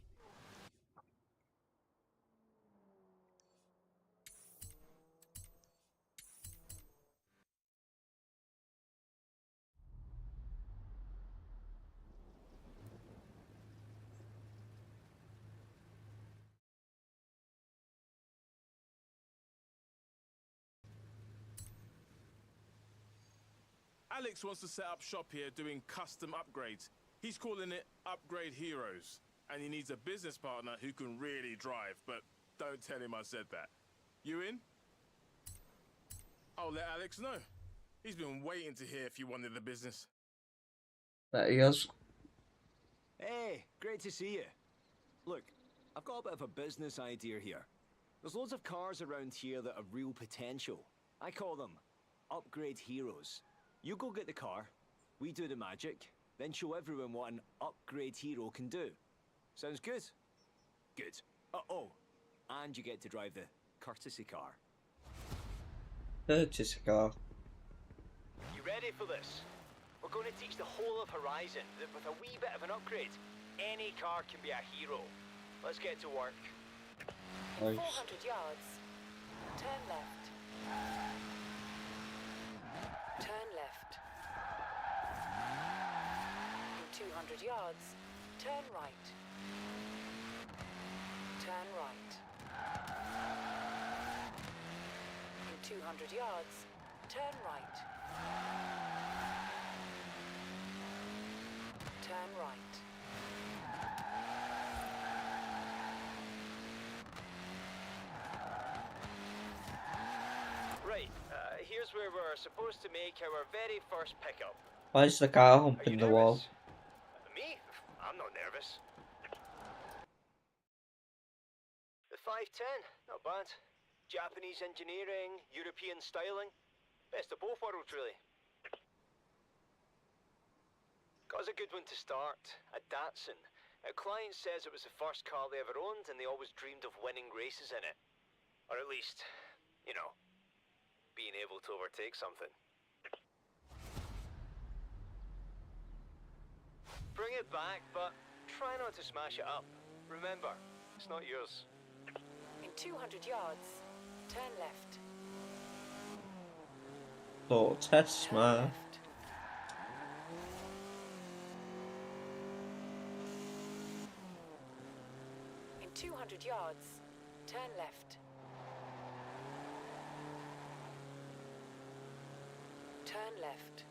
Alex wants to set up shop here doing custom upgrades. He's calling it Upgrade Heroes. And he needs a business partner who can really drive, but don't tell him I said that. You in? I'll let Alex know. He's been waiting to hear if you wanted the business. There he is. Hey, great to see you. Look, I've got a bit of a business idea here. There's loads of cars around here that have real potential. I call them Upgrade Heroes. You go get the car, we do the magic, then show everyone what an Upgrade Hero can do. Sounds good? Good. Oh, and you get to drive the courtesy car. Purchase a car. You ready for this? We're going to teach the whole of Horizon that with a wee bit of an upgrade, any car can be a hero. Let's get to work. In Nice. 400 yards, turn left. Turn left. In 200 yards, turn right. Turn right. In 200 yards, turn right. Turn right. Right, here's where we're supposed to make our very first pickup. Why is the car Are you humping the wall? nervous? Me? I'm not nervous. The 510, not bad. Japanese engineering, European styling. Best of both worlds, really. Got us a good one to start, a Datsun. A client says it was the first car they ever owned and they always dreamed of winning races in it. Or at least, you know, being able to overtake something. Bring it back, but try not to smash it up. Remember, it's not yours. In 200 yards, turn left. Oh, test Turn man. left. In 200 yards, turn left. Turn left.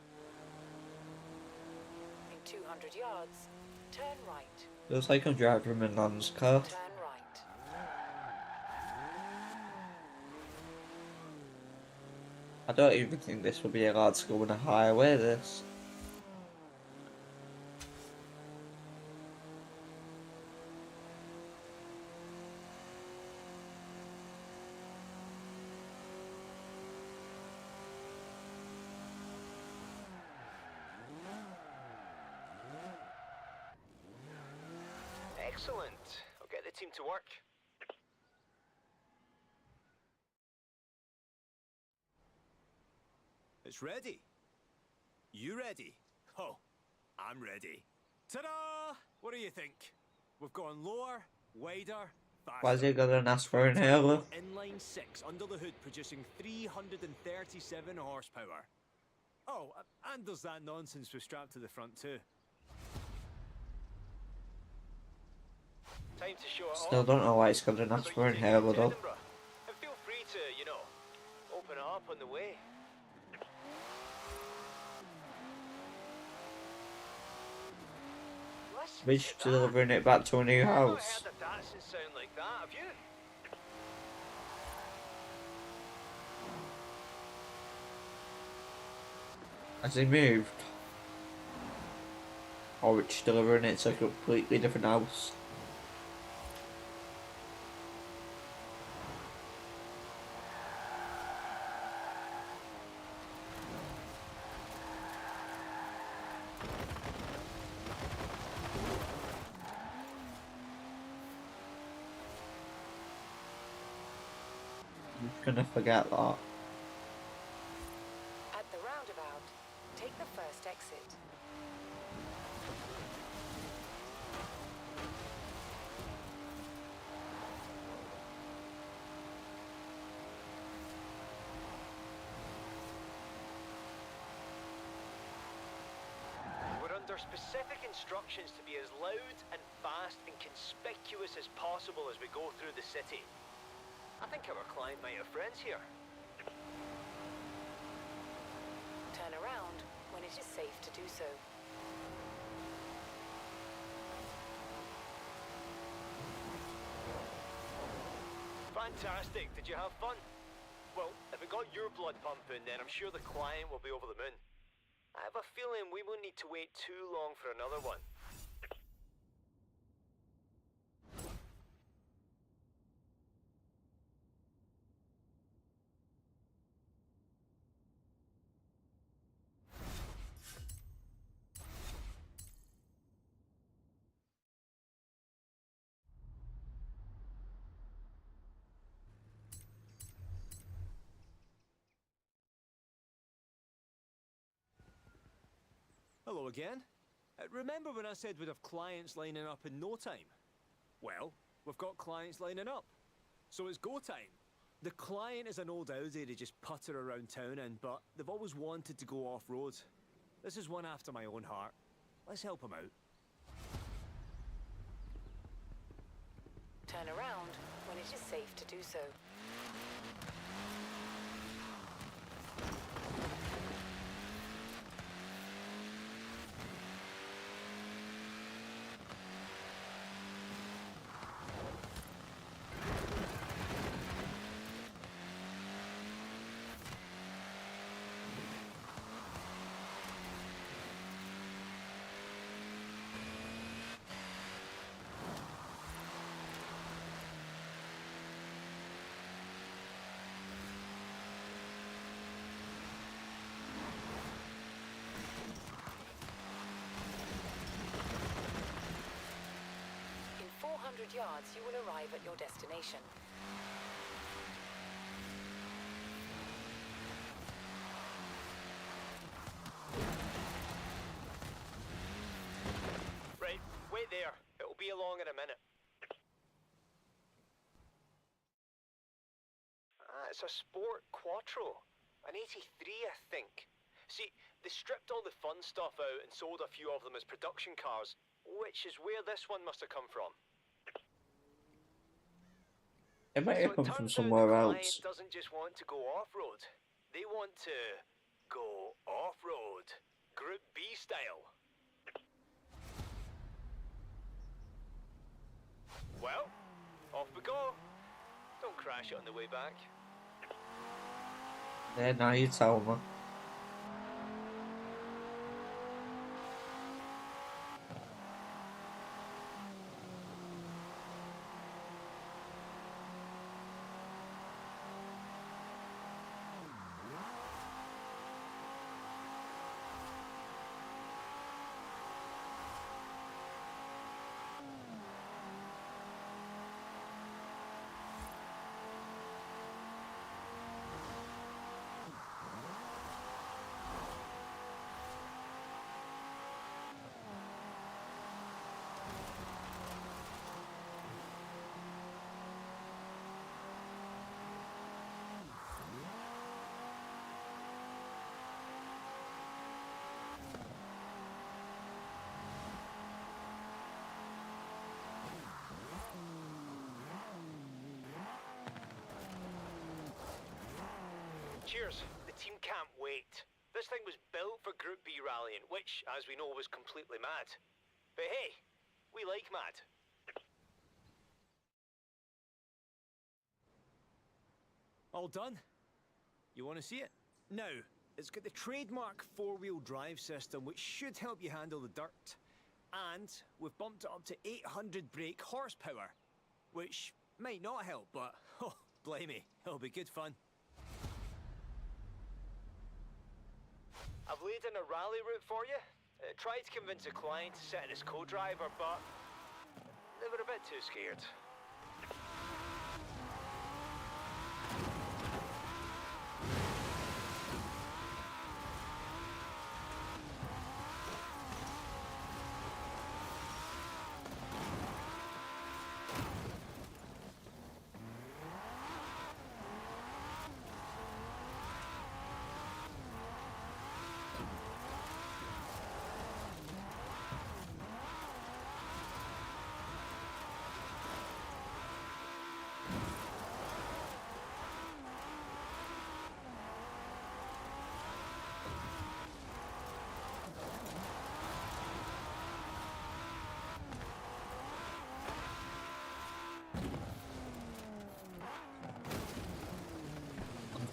In 200 yards, turn right. Feels like I'm driving a man's car. Turn right. I don't even think this would be allowed to go on a highway, this. Excellent. I'll get the team to work. It's ready. You ready? Oh, I'm ready. Ta-da! What do you think? We've gone lower, wider, faster. Why is he gonna ask for an halo? Inline 6 under the hood producing 337 horsepower. Oh, and there's that nonsense we strapped to the front too. Time to show it Still off. don't know why he's gonna ask So for you an take it halo to though. Edinburgh, and feel free to, you know, open it up on the way. Listen We're to just that. delivering it back to a new I've not house. heard the Datsun sound like that, have you? Has he moved? Or it's delivering it to a completely different house? I'm just gonna forget that. At the roundabout, take the first exit. We're under specific instructions to be as loud and fast and conspicuous as possible as we go through the city. I think our client might have friends here. Turn around when when it is safe to do so. Fantastic. Did you have fun? Well, if it got your blood pumping, then I'm sure the client will be over the moon. I have a feeling we won't need to wait too long for another one. Hello again. Remember when I said we'd have clients lining up in no time? Well, we've got clients lining up. So it's go time. The client is an old Audi to just putter around town in, but they've always wanted to go off-road. This is one after my own heart. Let's help them out. Turn around when it is safe to do so. In 400 yards, you will arrive at your destination. Right, wait there. It'll be along in a minute. It's a Sport Quattro. An 83, I think. See, they stripped all the fun stuff out and sold a few of them as production cars, which is where this one must have come from. It might So have come turns from out somewhere the client else. doesn't just want to go off-road. They want to go off-road. Group B style. Well, off we go. Don't crash it on the way back. Yeah, now you tell me. Cheers. The team can't wait. This thing was built for Group B rallying, which, as we know, was completely mad. But hey, we like mad. All done? You want to see it? Now, it's got the trademark four-wheel drive system, which should help you handle the dirt. And we've bumped it up to 800 brake horsepower, which might not help, but, oh, blimey, it'll be good fun. I've laid in a rally route for you. Tried to convince a client to sit in his co-driver, but they were a bit too scared.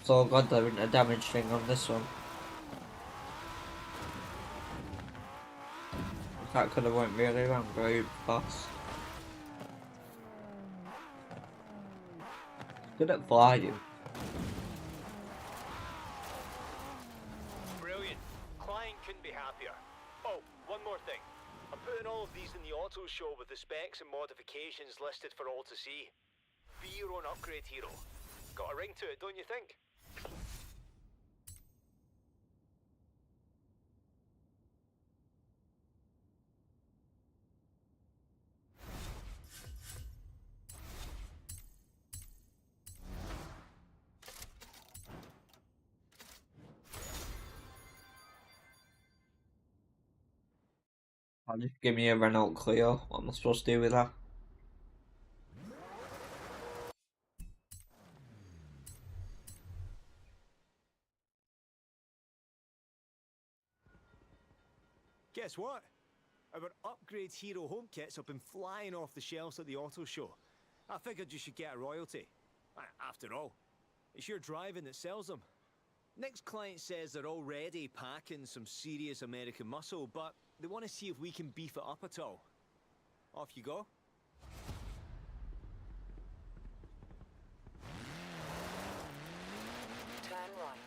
So God, there isn't a damage thing on this one. That could have went really wrong very fast. Good at flying. Brilliant. Client couldn't be happier. Oh, one more thing. I'm putting all of these in the auto show with the specs and modifications listed for all to see. Be your own upgrade hero. Got a ring to it, don't you think? I'll just give me a Renault Clio. What am I supposed to do with that? Guess what? Our upgrade hero home kits have been flying off the shelves at the auto show. I figured you should get a royalty. After all, it's your driving that sells them. Next client says they're already packing some serious American muscle, but they want to see if we can beef it up at all. Off you go. Turn right.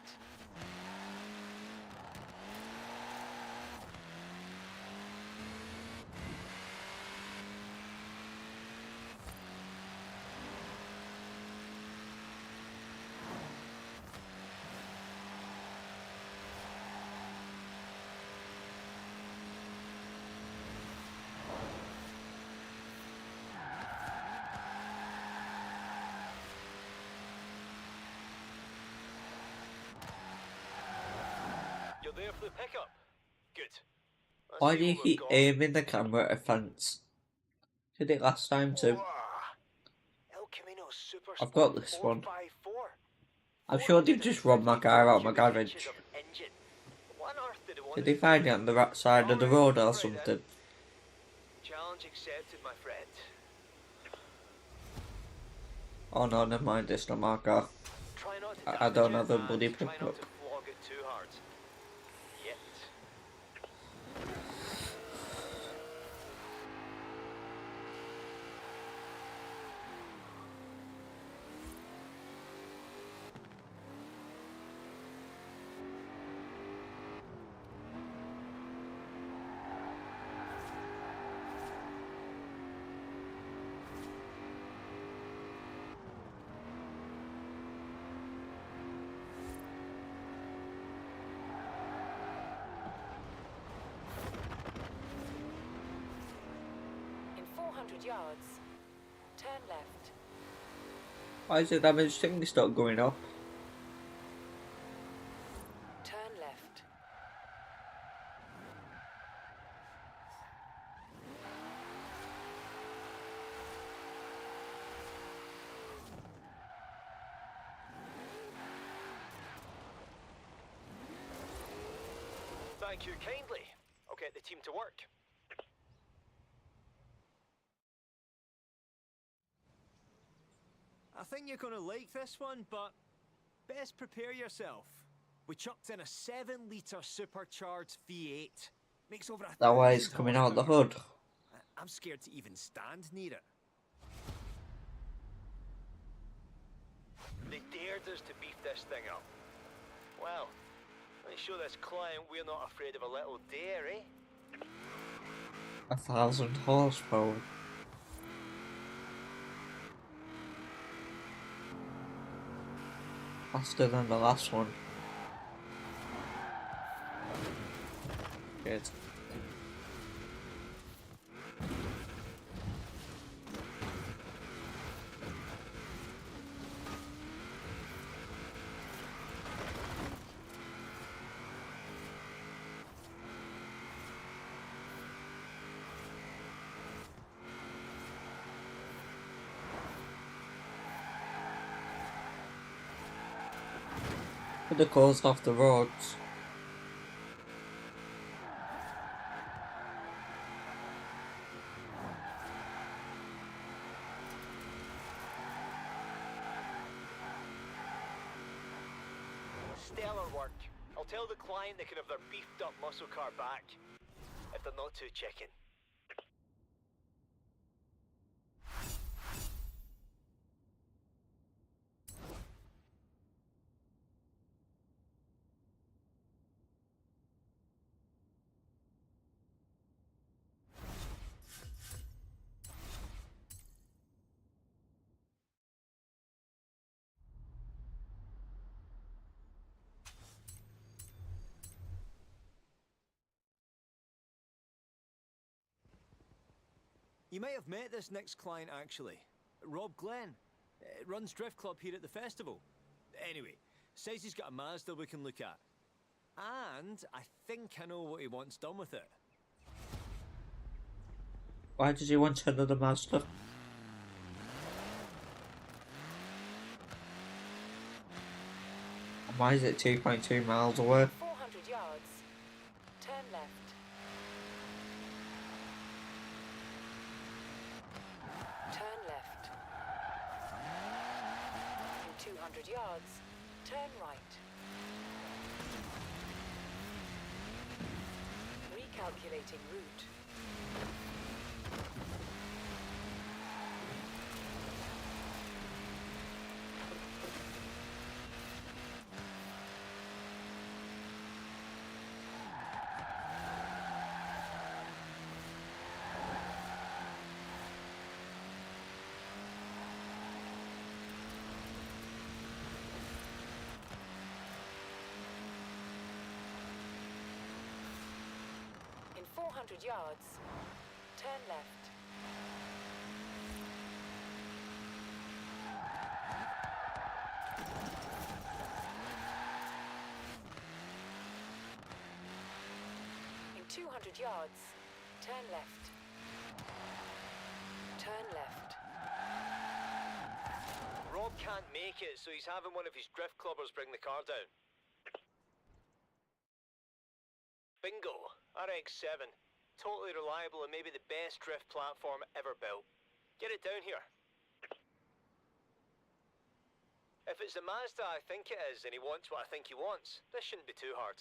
You're there for the pickup. Good. Let's Why see do you what we've keep got. aiming the camera at a fence? Did it last time too. Wow. El Camino Super I've got Sport this one. 454. I'm sure they just robbed my car out of my 450 garage. inches of engine. What on earth did it want Did us they to find do? it on the right side of the road or something? Challenge accepted, my friend. Oh no, never mind, it's not my car. Try not to I don't damage have a it, bloody and try not pickup. to flog it too hard. Yet. In 400 yards, turn left. Why is the damage thing stop going up? Turn left. Thank you kindly. I'll get the team to work. I think you're gonna like this one, but best prepare yourself. We chucked in a 7-litre supercharged V8. Makes over That way it's 1,000 coming out the horsepower. hood. I'm scared to even stand near it. They dared us to beef this thing up. Well, let's show this client we're not afraid of a little dare, eh? 1,000 horsepower. Faster than the last one. Good. Could have caused off the roads. Stellar work. I'll tell the client they can have their beefed up muscle car back. If they're not too chicken. You may have met this next client actually. Rob Glenn. Runs Drift Club here at the festival. Anyway, says he's got a Mazda we can look at. And I think I know what he wants done with it. Why does he want another Mazda? Why is it 2.2 miles away? 400 yards. Turn left. Turn left. In 200 yards, turn right. Recalculating route. In 400 yards, turn left. In 200 yards, turn left. Turn left. Rob can't make it, so he's having one of his drift clubbers bring the car down. Bingo, RX-7. Totally reliable and maybe the best drift platform ever built. Get it down here. If it's the Mazda I think it is and he wants what I think he wants, this shouldn't be too hard.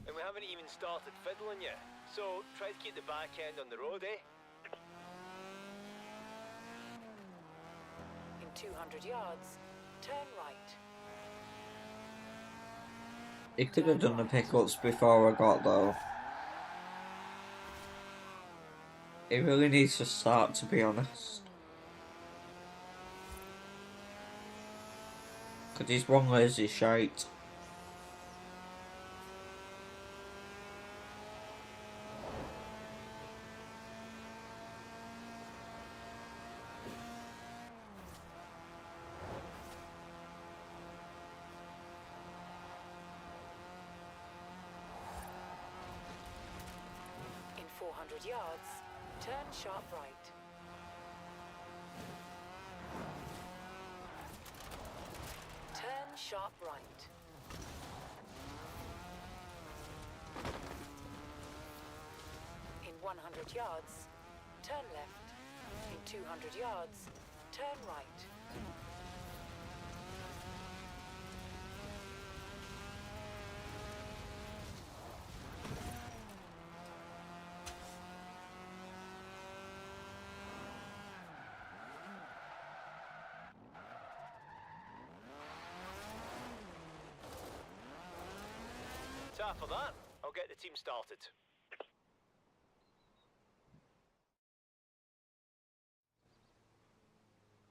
And we haven't even started fiddling yet, so try to keep the back end on the road, eh? In 200 yards, turn right. He could have done the pickups before I got though. He really needs to start, to be honest. Because he's one lazy shite. In 400 yards, turn sharp right. Turn sharp right. In 100 yards, turn left. In 200 yards, turn right. After that, I'll get the team started.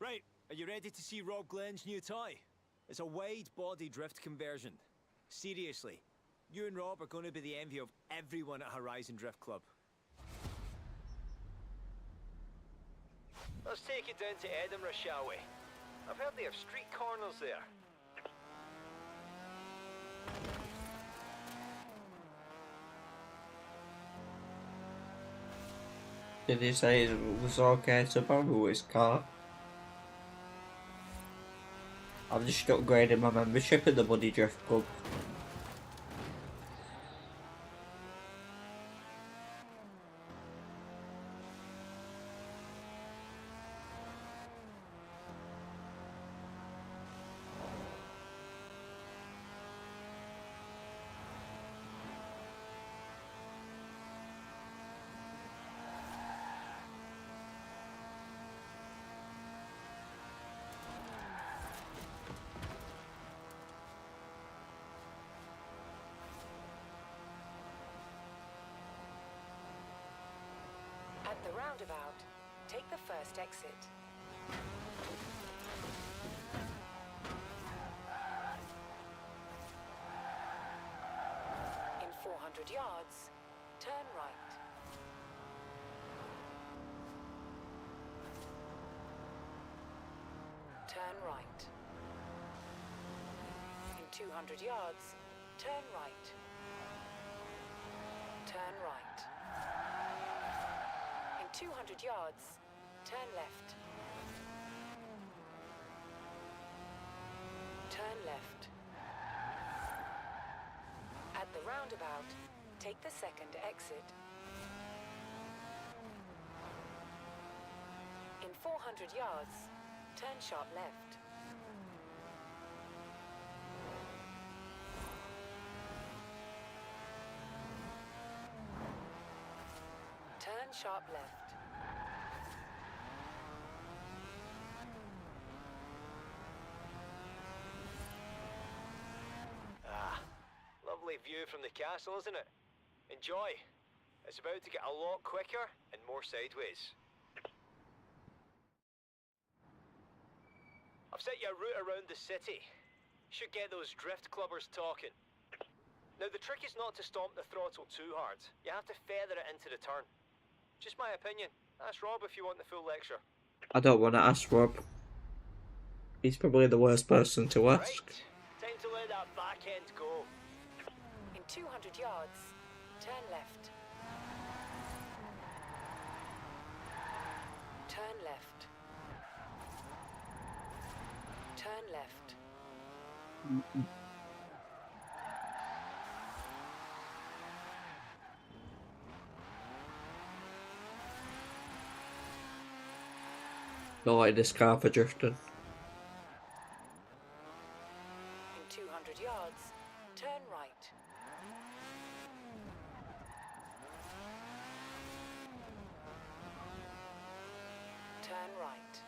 Right, are you ready to see Rob Glenn's new toy? It's a wide-body drift conversion. Seriously, you and Rob are going to be the envy of everyone at Horizon Drift Club. Let's take it down to Edinburgh, shall we? I've heard they have street corners there. Did he say it was okay to borrow his car? I've just upgraded my membership at the Buddy Drift Club. the roundabout, take the first exit. In 400 yards, turn right. Turn right. In 200 yards, turn right. Turn right. In 200 yards, turn left. Turn left. At the roundabout, take the second exit. In 400 yards, turn sharp left. Turn sharp left. Ah, lovely view from the castle, isn't it? Enjoy. It's about to get a lot quicker and more sideways. I've set you a route around the city. Should get those drift clubbers talking. Now the trick is not to stomp the throttle too hard. You have to feather it into the turn. Just my opinion. Ask Rob if you want the full lecture. I don't want to ask Rob. He's probably the worst person to ask. Right. Time to let that back end go. In 200 yards, turn left. Turn left. Turn left. Don't like this car for drifting. In 200 yards, turn right. Turn right.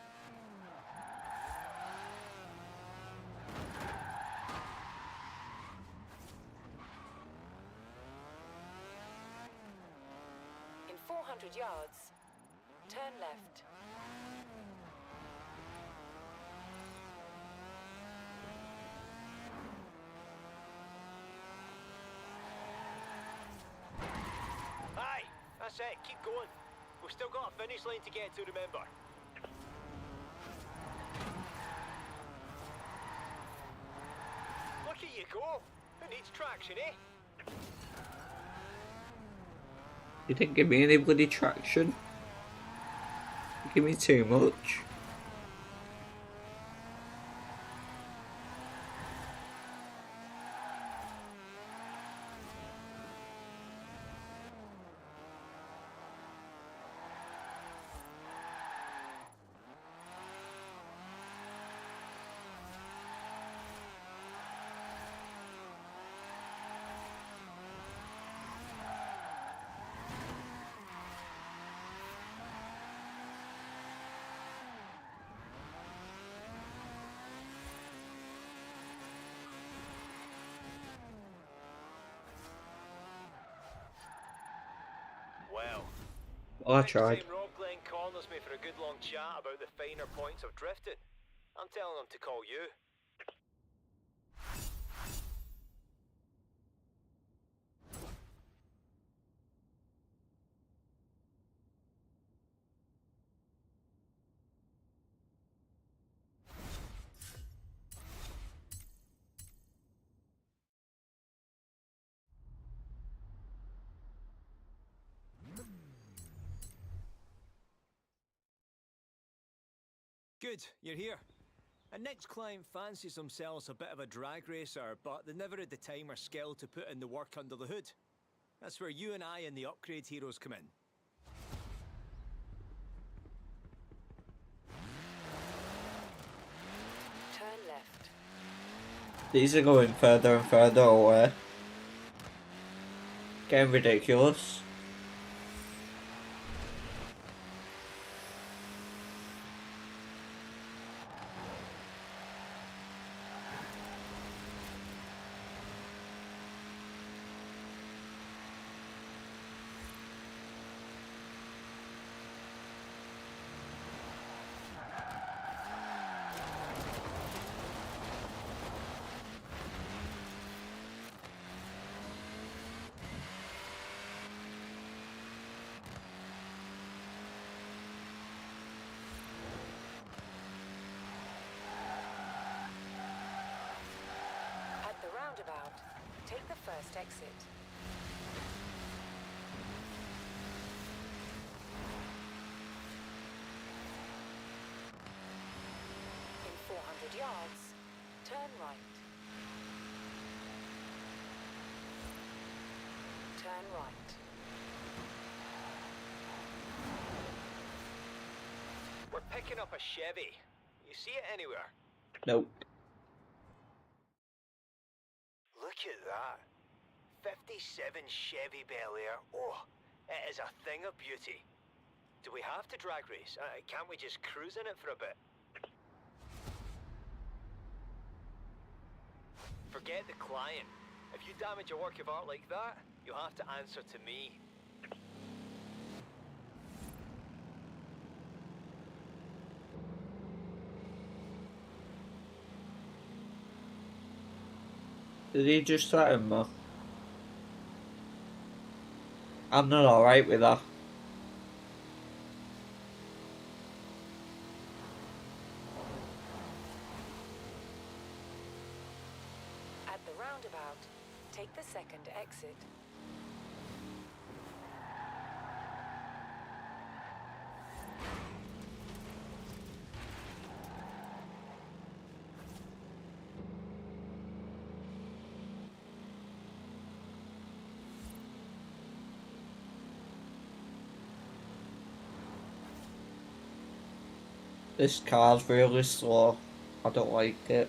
In 400 yards, turn left. Aye, that's it. Keep going. We've still got a finish line to get to, remember. Look at you go. Who needs traction, eh? You didn't give me any bloody traction. You give me too much. Well, Well, I next tried. time Rob Glenn corners me for a good long chat about the finer points of drifting, I'm telling him to call you. Good, you're here. A next client fancies themselves a bit of a drag racer, but they never had the time or skill to put in the work under the hood. That's where you and I and the upgrade heroes come in. Turn left. These are going further and further away. Getting ridiculous. take the first exit. In 400 yards, turn right. Turn right. We're picking up a Chevy. You see it anywhere? Nope. Look at that. 57 Chevy Bel Air. Oh, it is a thing of beauty. Do we have to drag race? Can't we just cruise in it for a bit? Forget the client. If you damage a work of art like that, you'll have to answer to me. Did he just threaten me? I'm not alright with that. At the roundabout, take the second exit. This car's really slow. I don't like it.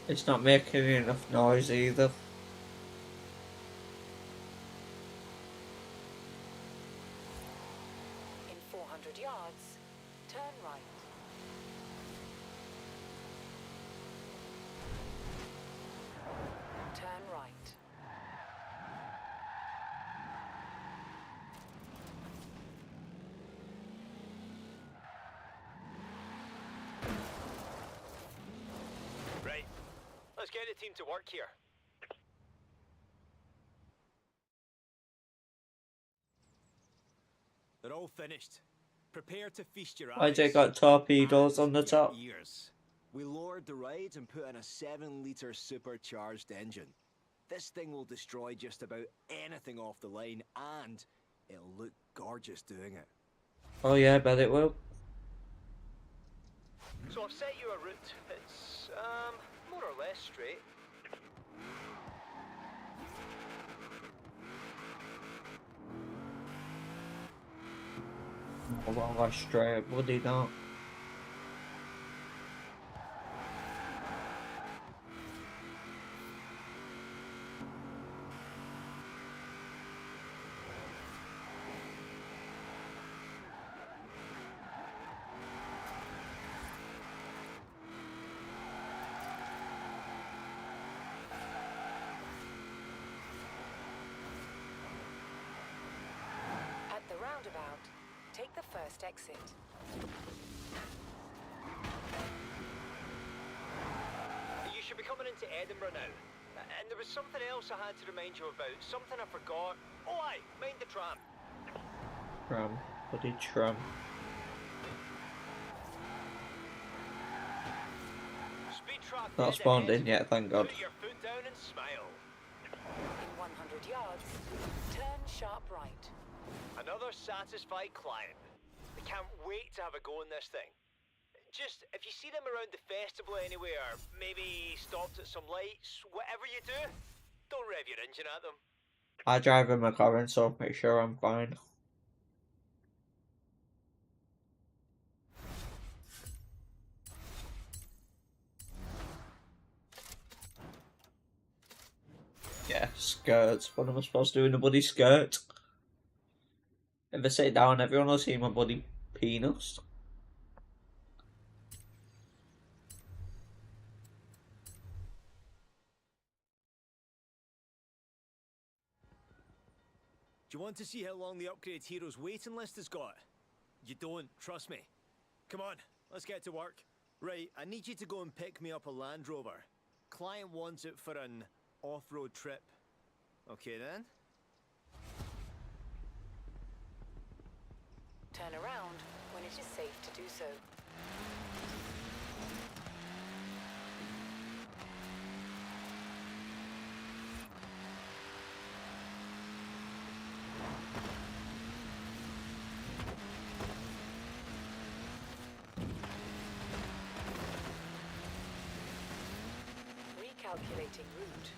It's not making enough noise either. In 400 yards, turn right. Turn right. Right. Let's get the team to work here. They're all finished. Prepare to feast your eyes. Why they got torpedoes on the And top? your ears. We lowered the ride and put in a 7-litre supercharged engine. This thing will destroy just about anything off the line, and it'll look gorgeous doing it. Oh yeah, I bet it will. So I've set you a route. It's more or less straight. Oh, well, that's straight, bloody not. At the roundabout, take the first exit. You should be coming into Edinburgh now. And there was something else I had to remind you about. Something I forgot. Oh, aye, mind the tram. Tram. Bloody tram. Speed trap Not dead spawned ahead. in yet, thank God. Put your foot down and smile. In 100 yards, turn sharp right. Another satisfied client. I can't wait to have a go in this thing. Just, if you see them around the festival anywhere, maybe stopped at some lights, whatever you do, don't rev your engine at them. I drive a McLaren, so make sure I'm fine. Yeah, skirts. What am I supposed to do in a bloody skirt? If I sit down, everyone will see my bloody penis. Do you want to see how long the Upgrade Heroes waiting list has got? You don't, trust me. Come on, let's get to work. Right, I need you to go and pick me up a Land Rover. client wants it for an off-road trip. Okay then. Turn around when it is safe to do so. Recalculating route.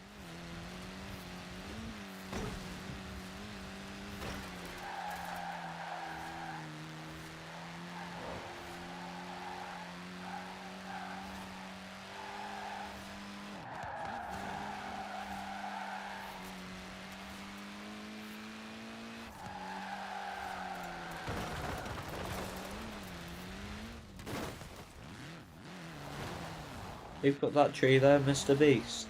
Who put that tree there, Mr. Beast?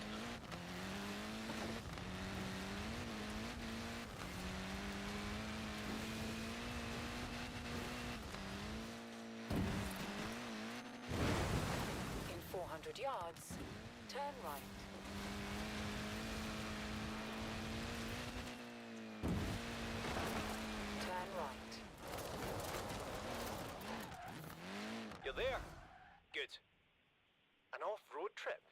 In 400 yards, turn right. Turn right. You're there. Good. An off-road trip?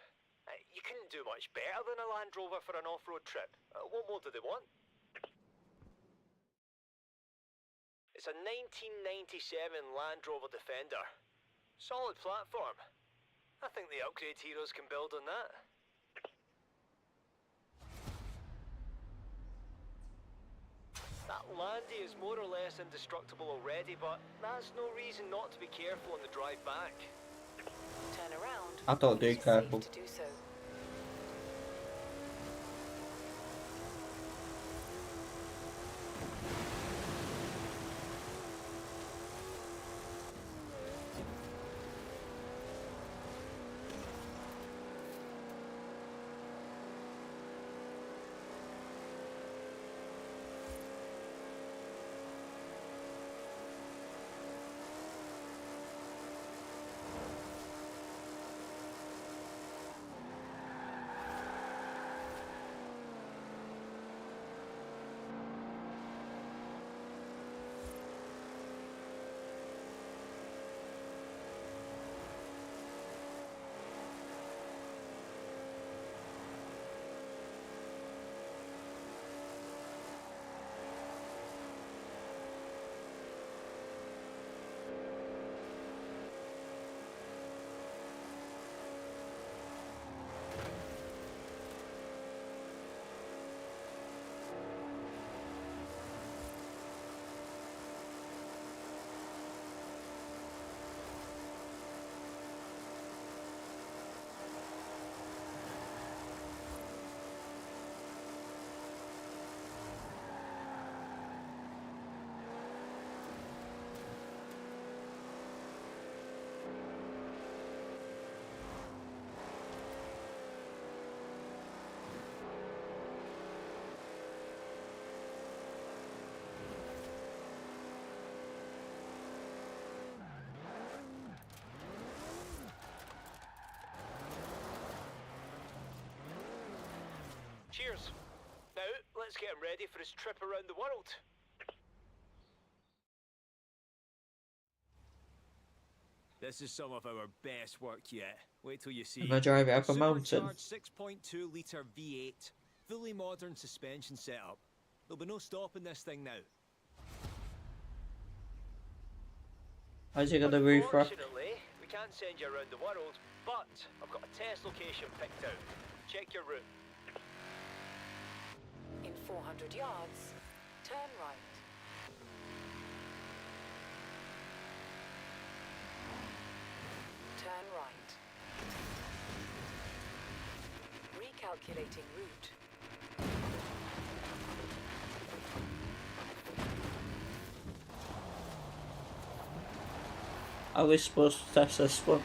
You couldn't do much better than a Land Rover for an off-road trip. What more do they want? It's a 1997 Land Rover Defender. Solid platform. I think the upgrade heroes can build on that. That Landy is more or less indestructible already, but that's no reason not to be careful on the drive back. Turn around I don't when do it is safe careful. to do so. Cheers. Now, let's get him ready for his trip around the world. This is some of our best work yet. Wait till you see. If I drive it up a mountain. Supercharged 6.2 litre V8, fully modern suspension setup. There'll be no stopping this thing now. How's he got the roof rack? Unfortunately, we can't send you around the world, but I've got a test location picked out. Check your route. In 400 yards, turn right. Turn right. Recalculating route. Are we supposed to test this one?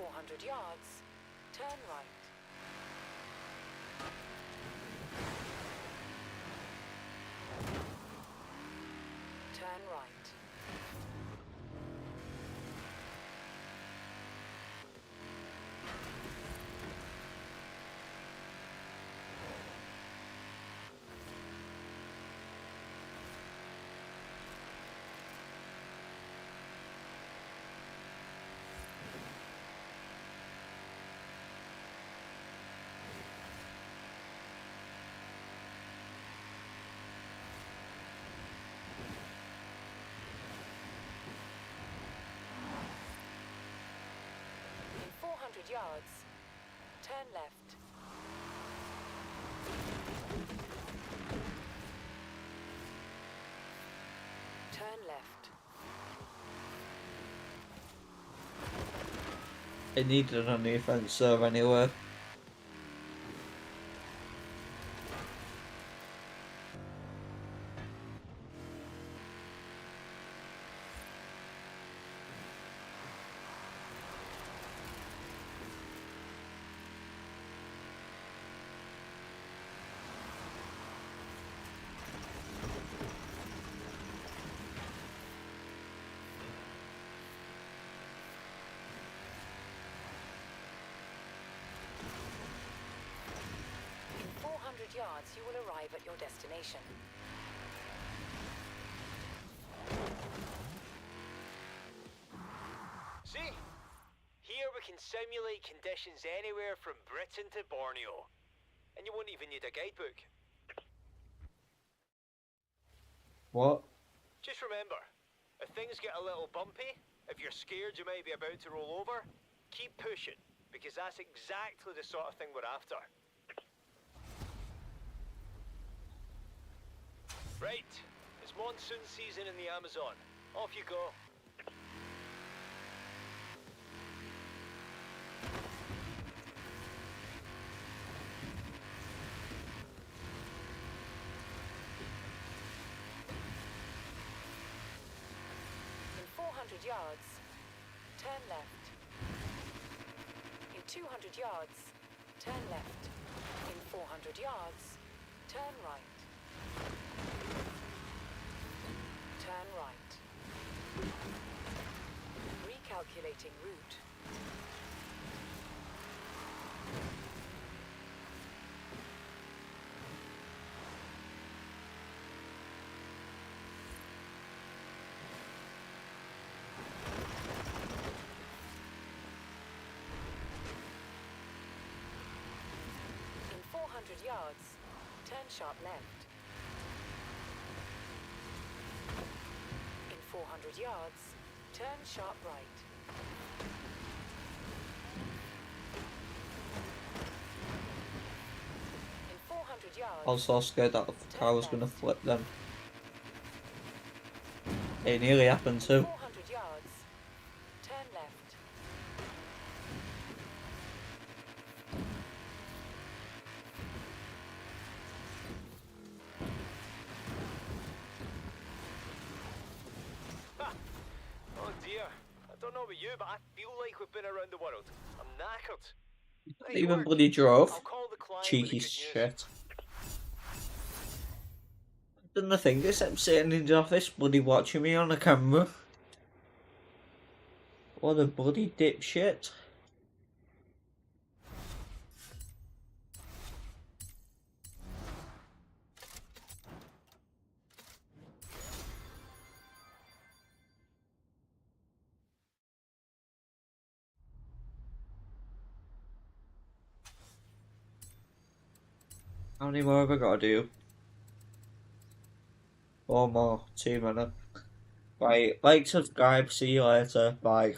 400 yards, turn right. Turn right. In 400 yards, turn left. Turn left. It needed a new fence serve anyway. In 400 yards, you will arrive at your destination. See? Here we can simulate conditions anywhere from Britain to Borneo. And you won't even need a guidebook. What? Just remember, if things get a little bumpy, if you're scared you might be about to roll over, keep pushing, because that's exactly the sort of thing we're after. Right, it's monsoon season in the Amazon. Off you go. In 400 yards, turn left. In 200 yards, turn left. In 400 yards, turn right. Turn right. Recalculating route. In 400 yards, turn sharp left. In 400 yards, turn sharp right. In 400 yards, I was so scared that the car was gonna flip them. It nearly happened too. 400 yards, turn left. Oh dear, I don't know about you, but I feel like we've been around the world. I'm knackered. Nice Even work. bloody drove. I'll call the client with the Cheeky good news. shit. Didn't I think except sitting in the office bloody watching me on the camera? What a bloody dipshit. How many more have I got to do? 4 more. 2 minutes. Right, like, subscribe, see you later, bye.